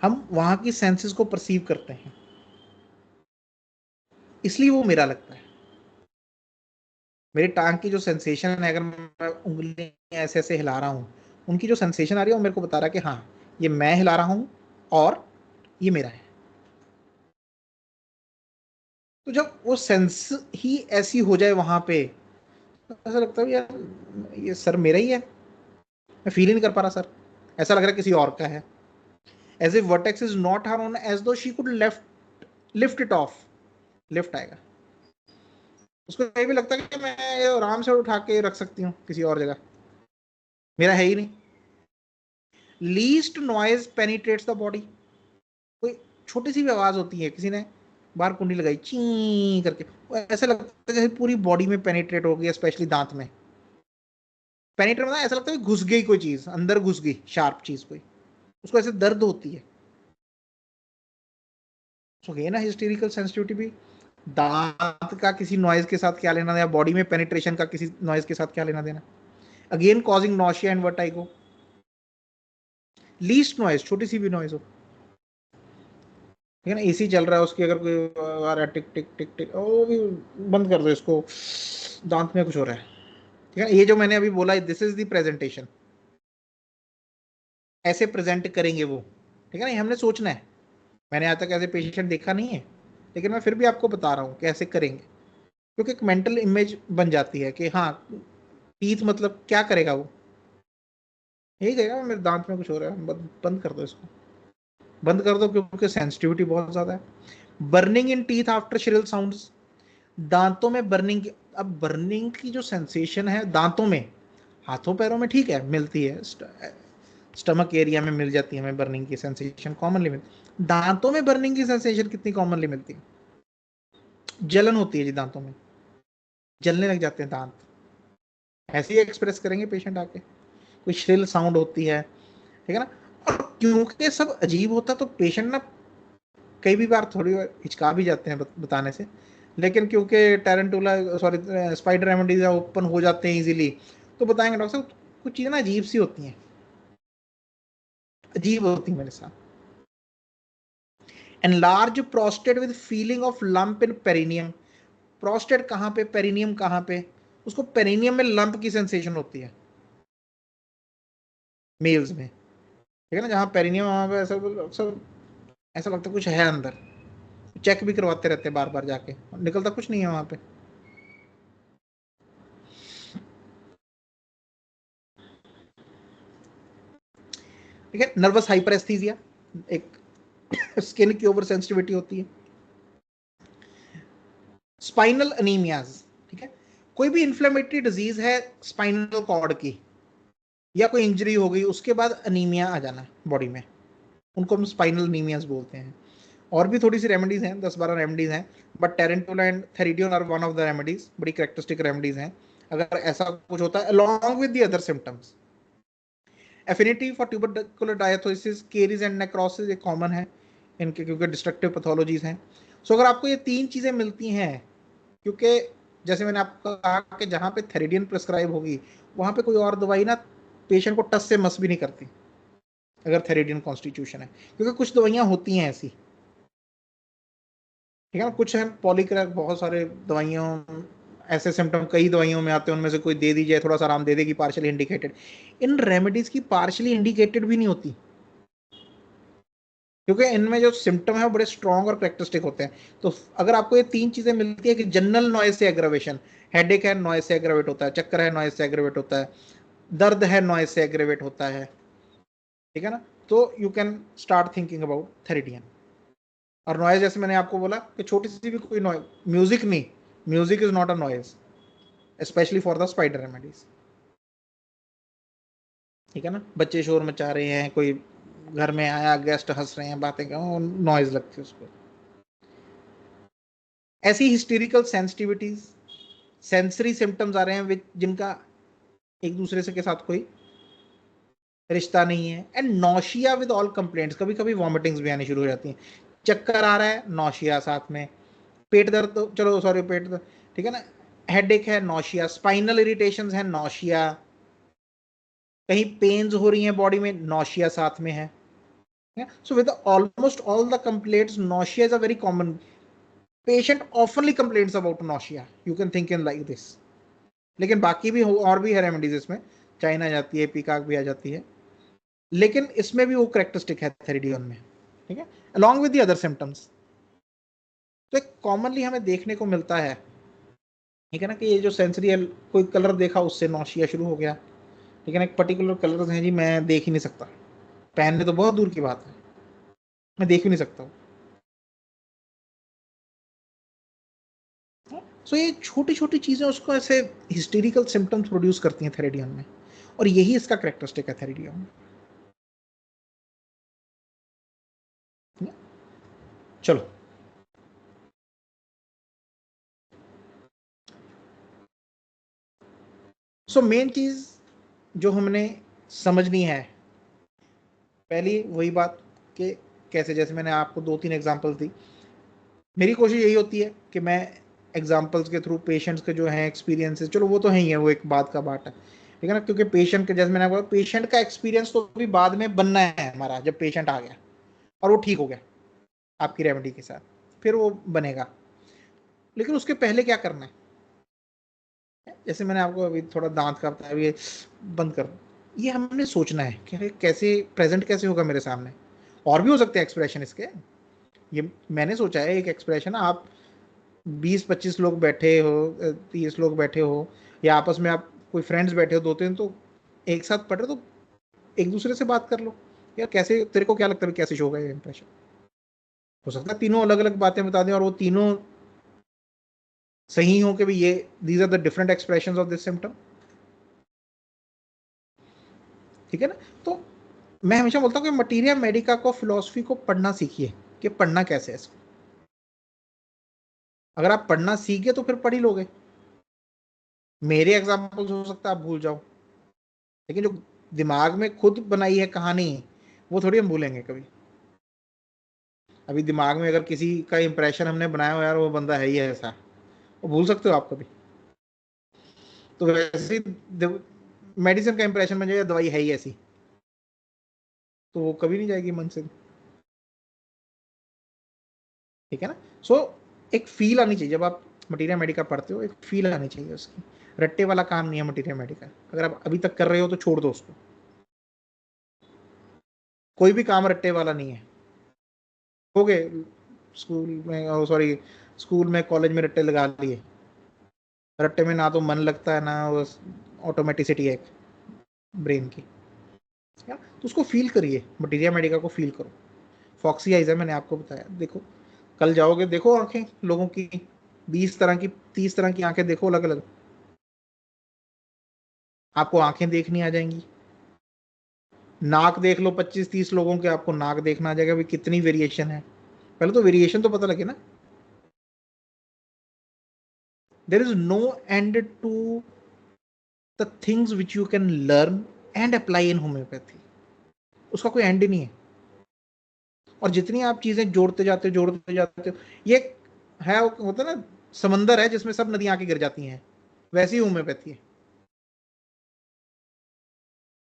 हम वहाँ की सेंसेस को परसीव करते हैं, इसलिए वो मेरा लगता है। मेरी टांग की जो सेंसेशन है, अगर मैं उंगली ऐसे ऐसे हिला रहा हूँ, उनकी जो सेंसेशन आ रही है वो मेरे को बता रहा है कि हाँ ये मैं हिला रहा हूँ और ये मेरा है। तो जब वो सेंस ही ऐसी हो जाए वहां पे, ऐसा लगता है यार ये सर मेरा ही है, मैं फील ही नहीं कर पा रहा सर, ऐसा लग रहा है किसी और का है। As a vertex is not her own, as though she could left lift it off, lift आएगा उसको, ये भी लगता है कि मैं ये आराम से उठा के रख सकती हूँ किसी और जगह, मेरा है ही नहीं। Least noise penetrates the body, कोई छोटी सी भी आवाज होती है, किसी ने बाहर कुंडी लगाई ची करके, वो ऐसा लगता है जैसे पूरी बॉडी में पेनिट्रेट हो गई, स्पेशली दांत में। पेनिट्रेट मतलब ऐसा लगता है घुस गई कोई चीज, अंदर घुस गई शार्प चीज कोई, उसको ऐसे दर्द होती है। सो है ना हिस्टेरिकल सेंसिटिविटी भी। दांत का किसी नॉइज के साथ क्या लेना देना, बॉडी में पेनिट्रेशन का किसी नॉइज के साथ क्या लेना देना। Again causing nausea and vertigo. Least noise, छोटी सी भी नॉइज हो, ठीक है ना, एसी चल रहा है उसकी अगर कोई आ रहा है टिक टिक टिक टिक, ओ भी बंद कर दो इसको, दांत में कुछ हो रहा है, ठीक है। ये जो मैंने अभी बोला, दिस इज द प्रेजेंटेशन, ऐसे प्रेजेंट करेंगे वो, ठीक है ना, ये हमने सोचना है। मैंने आज तक ऐसे पेशेंट देखा नहीं है, लेकिन मैं फिर भी आपको बता रहा हूँ कैसे करेंगे, क्योंकि एक मेंटल इमेज बन जाती है कि हाँ टीथ मतलब क्या करेगा वो, यही कहेगा मेरे दांत में कुछ हो रहा है, बंद कर दो इसको, बंद कर दो, क्योंकि सेंसिटिविटी बहुत ज्यादा है। Burning in teeth after shrill sounds, दांतों में बर्निंग, अब बर्निंग की जो सेंसेशन है दांतों में, हाथों पैरों में ठीक है मिलती है, स्टमक एरिया में मिल जाती है हमें बर्निंग की सेंसेशन कॉमनली मिलती, दांतों में बर्निंग की सेंसेशन कितनी कॉमनली मिलती है, जलन होती है जी दांतों में, जलने लग जाते हैं दांत, ऐसे ही एक्सप्रेस करेंगे पेशेंट आके, कोई श्रिल साउंड होती है, ठीक है ना। और क्योंकि सब अजीब होता है तो पेशेंट ना कई भी बार थोड़ी हिचका भी जाते हैं बताने से, लेकिन क्योंकि टैरेंटुला सॉरी स्पाइडर रेमेडीज ओपन हो जाते हैं इजीली, तो बताएंगे डॉक्टर साहब कुछ चीज़ें ना अजीब सी होती हैं, अजीब होती हैं मेरे साथ। Enlarge prostate with feeling of lump in perineum, prostate कहाँ पे, पेरिनियम कहाँ पे, उसको पेरिनियम में लंप की सेंसेशन होती है मेल्स में, ठीक है ना, जहाँ पेरिनियम वहाँ पे ऐसा अक्सर ऐसा लगता है कुछ है अंदर, चेक भी करवाते रहते हैं बार बार जाके, निकलता कुछ नहीं है वहाँ पे, ठीक है। नर्वस हाइपरेस्थीसिया, एक स्किन की ओवर सेंसिटिविटी होती है। स्पाइनल अनीमियाज, ठीक है, कोई भी इन्फ्लेमेटरी डिजीज है स्पाइनल कॉर्ड की, या कोई इंजरी हो गई उसके बाद अनीमिया आ जाना बॉडी में, उनको हम स्पाइनल अनीमियाज बोलते हैं। और भी थोड़ी सी रेमेडीज हैं, 10-12 रेमेडीज हैं, but tarantula and theridion are one of the remedies, बड़ी करेक्टरिस्टिक रेमेडीज हैं अगर ऐसा कुछ होता है along with the other symptoms. Affinity for tubercular diathesis, caries and necrosis ये कॉमन है इनके, क्योंकि डिस्ट्रक्टिव पैथोलॉजीज हैं। सो अगर आपको ये तीन चीज़ें मिलती हैं, क्योंकि जैसे मैंने आपको कहा कि जहाँ पे थेरिडियन प्रिस्क्राइब होगी वहाँ पे कोई और दवाई ना पेशेंट को टस से मस भी नहीं करती अगर थेरिडियन कॉन्स्टिट्यूशन है, क्योंकि कुछ दवाइयाँ होती हैं ऐसी, ठीक है ना, कुछ है पॉलीक्रैक, बहुत सारे दवाइयों ऐसे सिम्टम कई दवाइयों में आते हैं, उनमें से कोई दे दी जाए थोड़ा सा आराम दे देगी, पार्शली इंडिकेटेड। इन रेमेडीज की पार्शली इंडिकेटेड भी नहीं होती, क्योंकि इनमें जो सिम्टम है वो बड़े स्ट्रॉन्ग और करेक्टरिस्टिक होते हैं। तो अगर आपको ये तीन चीजें मिलती है कि जनरल नॉइज से एग्रावेशन, हेडेक है नॉइज से एग्रावेट होता है, चक्कर है नॉइज से एग्रावेट होता है, दर्द है नॉइज से एग्रावेट होता है, ठीक है ना, तो you can start thinking about theridion. और नॉइज जैसे मैंने आपको बोला कि छोटी सी भी कोई नॉइज, म्यूजिक नहीं, music is not a noise specially for the spider remedies, ठीक है ना, बच्चे शोर मचा रहे हैं, कोई घर में आया गेस्ट हंस रहे हैं बातें कर, नॉइज लगती है उसको। ऐसी हिस्टेरिकल सेंसिटिविटीज, सेंसरी सिम्टम्स आ रहे हैं जिनका एक दूसरे से के साथ कोई रिश्ता नहीं है। And nausea with all complaints, कभी कभी वॉमिटिंग्स भी आनी शुरू हो जाती हैं, चक्कर आ रहा है नौशिया साथ में, पेट दर्द तो चलो सॉरी पेट दर्द, ठीक है ना, हेडेक है नौशिया, स्पाइनल इरिटेशन है नौशिया, कहीं पेन्स हो रही हैं बॉडी में नौशिया साथ में है। So with almost all the complaints nausea is a very common, patient oftenly complaints about nausea, you can think in like this. लेकिन बाकी भी और भी है रेमेडीज इसमें, चाइना आ जाती है, पीकाक भी आ जाती है, लेकिन इसमें भी वो करेक्टरिस्टिक है थेरिडियन में, ठीक है, along with the other symptoms. तो एक कॉमनली हमें देखने को मिलता है ठीक है ना, कि ये जो सेंसरी कोई कलर देखा उससे नौशिया शुरू हो गया। ठीक है ना, एक पर्टिकुलर कलर हैं जी, मैं देख ही नहीं सकता, पहनने तो बहुत दूर की बात है, मैं देख ही नहीं सकता हूँ। सो ये छोटी छोटी चीजें उसको ऐसे हिस्टेरिकल सिम्टम्स प्रोड्यूस करती हैं थेरेडियन में, और यही इसका करेक्टरिस्टिक है थेरेडियन में। चलो, सो मेन चीज जो हमने समझनी है, पहली वही बात कि कैसे, जैसे मैंने आपको 2-3 एग्जांपल्स दी, मेरी कोशिश यही होती है कि मैं एग्जांपल्स के थ्रू पेशेंट्स के जो हैं एक्सपीरियंसेस, चलो वो तो है ही है, वो एक बात का बात है, ठीक है ना, क्योंकि पेशेंट के, जैसे मैंने आपको, पेशेंट का एक्सपीरियंस तो भी बाद में बनना है हमारा, जब पेशेंट आ गया और वो ठीक हो गया आपकी रेमेडी के साथ, फिर वो बनेगा। लेकिन उसके पहले क्या करना है, जैसे मैंने आपको अभी थोड़ा दांत का बताया, ये बंद कर, ये हमने सोचना है कि अरे कैसे प्रेजेंट कैसे होगा मेरे सामने। और भी हो सकते हैं एक्सप्रेशन इसके, ये मैंने सोचा है एक एक्सप्रेशन, आप 20-25 लोग बैठे हो, 30 लोग बैठे हो, या आपस में आप कोई फ्रेंड्स बैठे हो 2-3, तो एक साथ पढ़ रहे, तो एक दूसरे से बात कर लो, यार कैसे, तेरे को क्या लगता है कैसे शो होगा ये इंप्रेशन। हो सकता है तीनों अलग अलग बातें बता दें और वो तीनों सही हो कि भाई ये these are the different expression of this symptom. ठीक है ना, तो मैं हमेशा बोलता हूँ कि मटीरिया मेडिका को, फिलोसफी को पढ़ना सीखिए कि पढ़ना कैसे है इसको। अगर आप पढ़ना सीख गए तो फिर पढ़ ही लोगे। मेरे एग्जाम्पल्स हो सकता है आप भूल जाओ, लेकिन जो दिमाग में खुद बनाई है कहानी, वो थोड़ी हम भूलेंगे कभी। अभी दिमाग में अगर किसी का इंप्रेशन हमने बनाया हो, यार वो बंदा है ही ऐसा, वो भूल सकते हो आप कभी? तो वैसे ही मेडिसिन का इंप्रेशन बन जाएगा, दवाई है ही ऐसी, तो वो कभी नहीं जाएगी मन से। ठीक है ना, सो एक फील आनी चाहिए जब आप मटीरिया मेडिका पढ़ते हो, एक फील आनी चाहिए उसकी। रट्टे वाला काम नहीं है मटीरिया मेडिका, अगर आप अभी तक कर रहे हो तो छोड़ दो उसको। कोई भी काम रट्टे वाला नहीं है। हो गए स्कूल में, सॉरी, स्कूल में कॉलेज में रट्टे लगा लिए, रट्टे में ना तो मन लगता है ना ऑटोमेटिसिटी है ब्रेन की, या तो उसको फील करिए, मटीरिया मेडिका को फील करो। फॉक्सी आइज है, मैंने आपको बताया, देखो कल जाओगे, देखो आंखें लोगों की, 20 तरह की, 30 तरह की आंखें देखो अलग अलग, आपको आंखें देखनी आ जाएंगी। नाक देख लो 25-30 लोगों के, आपको नाक देखना आ जाएगा, भाई कितनी वेरिएशन है। पहले तो वेरिएशन तो पता लगे ना। There is no end to the things which you can learn and apply in homeopathy, उसका कोई एंड ही नहीं है। और जितनी आप चीजें जोड़ते जाते हो, ये है, होता है ना, समंदर है जिसमें सब नदियां आके गिर जाती हैं, वैसी ही होम्योपैथी है।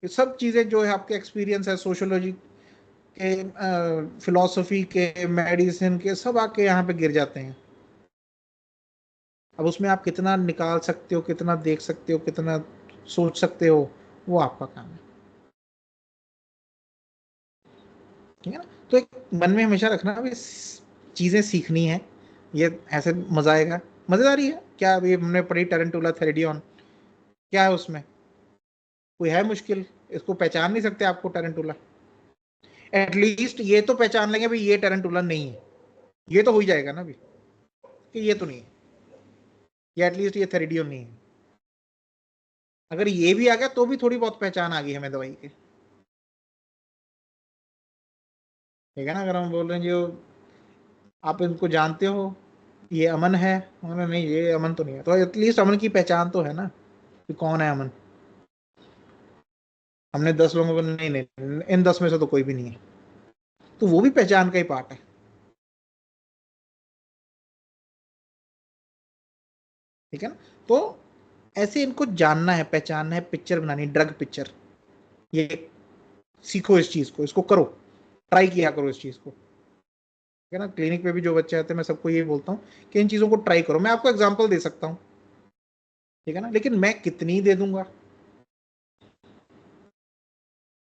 ये सब चीजें जो है, आपके एक्सपीरियंस है, सोशियोलॉजी के, फिलोसफी के, मेडिसिन के, सब आके यहाँ पे गिर जाते हैं। अब उसमें आप कितना निकाल सकते हो, कितना देख सकते हो, कितना सोच सकते हो, वो आपका काम है। ठीक है ना, तो एक मन में हमेशा रखना भी, चीजें सीखनी है, ये ऐसे मजा आएगा, मजेदारी है क्या। अभी हमने पढ़ी टेरेंटुला थेरेडियन, क्या है उसमें, कोई है मुश्किल, इसको पहचान नहीं सकते आपको टेरेंटुला, एटलीस्ट ये तो पहचान लेंगे भाई ये टेरेंटुला नहीं है, ये तो हो ही जाएगा ना अभी कि ये तो नहीं है, ये एटलीस्ट ये थेरेडियन नहीं है। अगर ये भी आ गया तो भी थोड़ी बहुत पहचान आ गई हमें दवाई की। ठीक है ना, अगर हम बोल रहे हैं जो आप इनको जानते हो, ये अमन है, उन्होंने नहीं ये अमन तो नहीं है, तो एटलीस्ट अमन की पहचान तो है ना कि कौन है अमन। हमने 10 लोगों को, नहीं नहीं इन 10 में से तो कोई भी नहीं है, तो वो भी पहचान का ही पार्ट है। ठीक है ना, तो ऐसे इनको जानना है, पहचानना है, पिक्चर बनानी, ड्रग पिक्चर, ये सीखो, इस चीज को, इसको करो, ट्राई किया करो इस चीज को। ठीक है ना, क्लिनिक पे भी जो बच्चे आते हैं, मैं सबको ये बोलता हूँ कि इन चीजों को ट्राई करो। मैं आपको एग्जाम्पल दे सकता हूँ, ठीक है ना, लेकिन मैं कितनी दे दूंगा,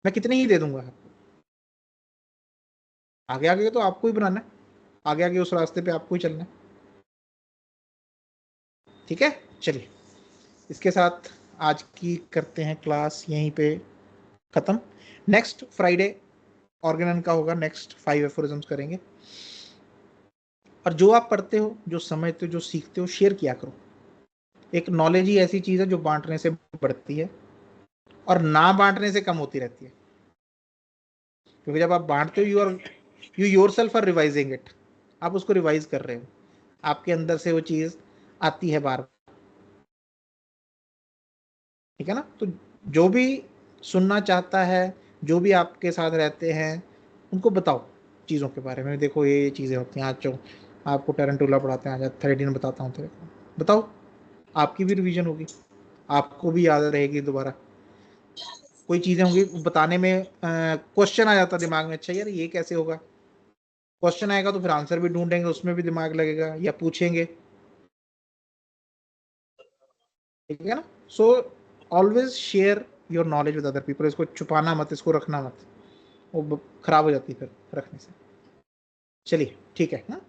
मैं कितने ही दे दूंगा। आगे आगे तो आपको ही बनाना है, आगे आगे उस रास्ते पे आपको ही चलना है। ठीक है, चलिए इसके साथ आज की करते हैं क्लास यहीं पे खत्म। नेक्स्ट फ्राइडे ऑर्गेनन का होगा, नेक्स्ट 5 एफोरिज्म्स करेंगे। और जो आप पढ़ते हो, जो समझते हो, जो सीखते हो, शेयर किया करो। एक नॉलेज ही ऐसी चीज है जो बांटने से बढ़ती है और ना बांटने से कम होती रहती है, क्योंकि जब आप बांटते हो you yourself are revising it, आप उसको रिवाइज कर रहे हो, आपके अंदर से वो चीज आती है बार। ठीक है ना? तो जो भी सुनना चाहता है, जो भी आपके साथ रहते हैं, उनको बताओ चीज़ों के बारे में। देखो ये चीज़ें होती हैं, आज जो आपको टैरेंटुला पढ़ाते हैं, आज थ्रेडिन बताता हूँ तेरे को, बताओ, आपकी भी रिवीजन होगी, आपको भी याद रहेगी दोबारा। कोई चीज़ें होंगी बताने में, क्वेश्चन आ जाता दिमाग में, अच्छा यार ये कैसे होगा, क्वेश्चन आएगा तो फिर आंसर भी ढूंढेंगे, उसमें भी दिमाग लगेगा, या पूछेंगे। ठीक है ना? So always share your knowledge with other people, इसको छुपाना मत, इसको रखना मत, वो खराब हो जाती है फिर रखने से। चलिए ठीक है ना।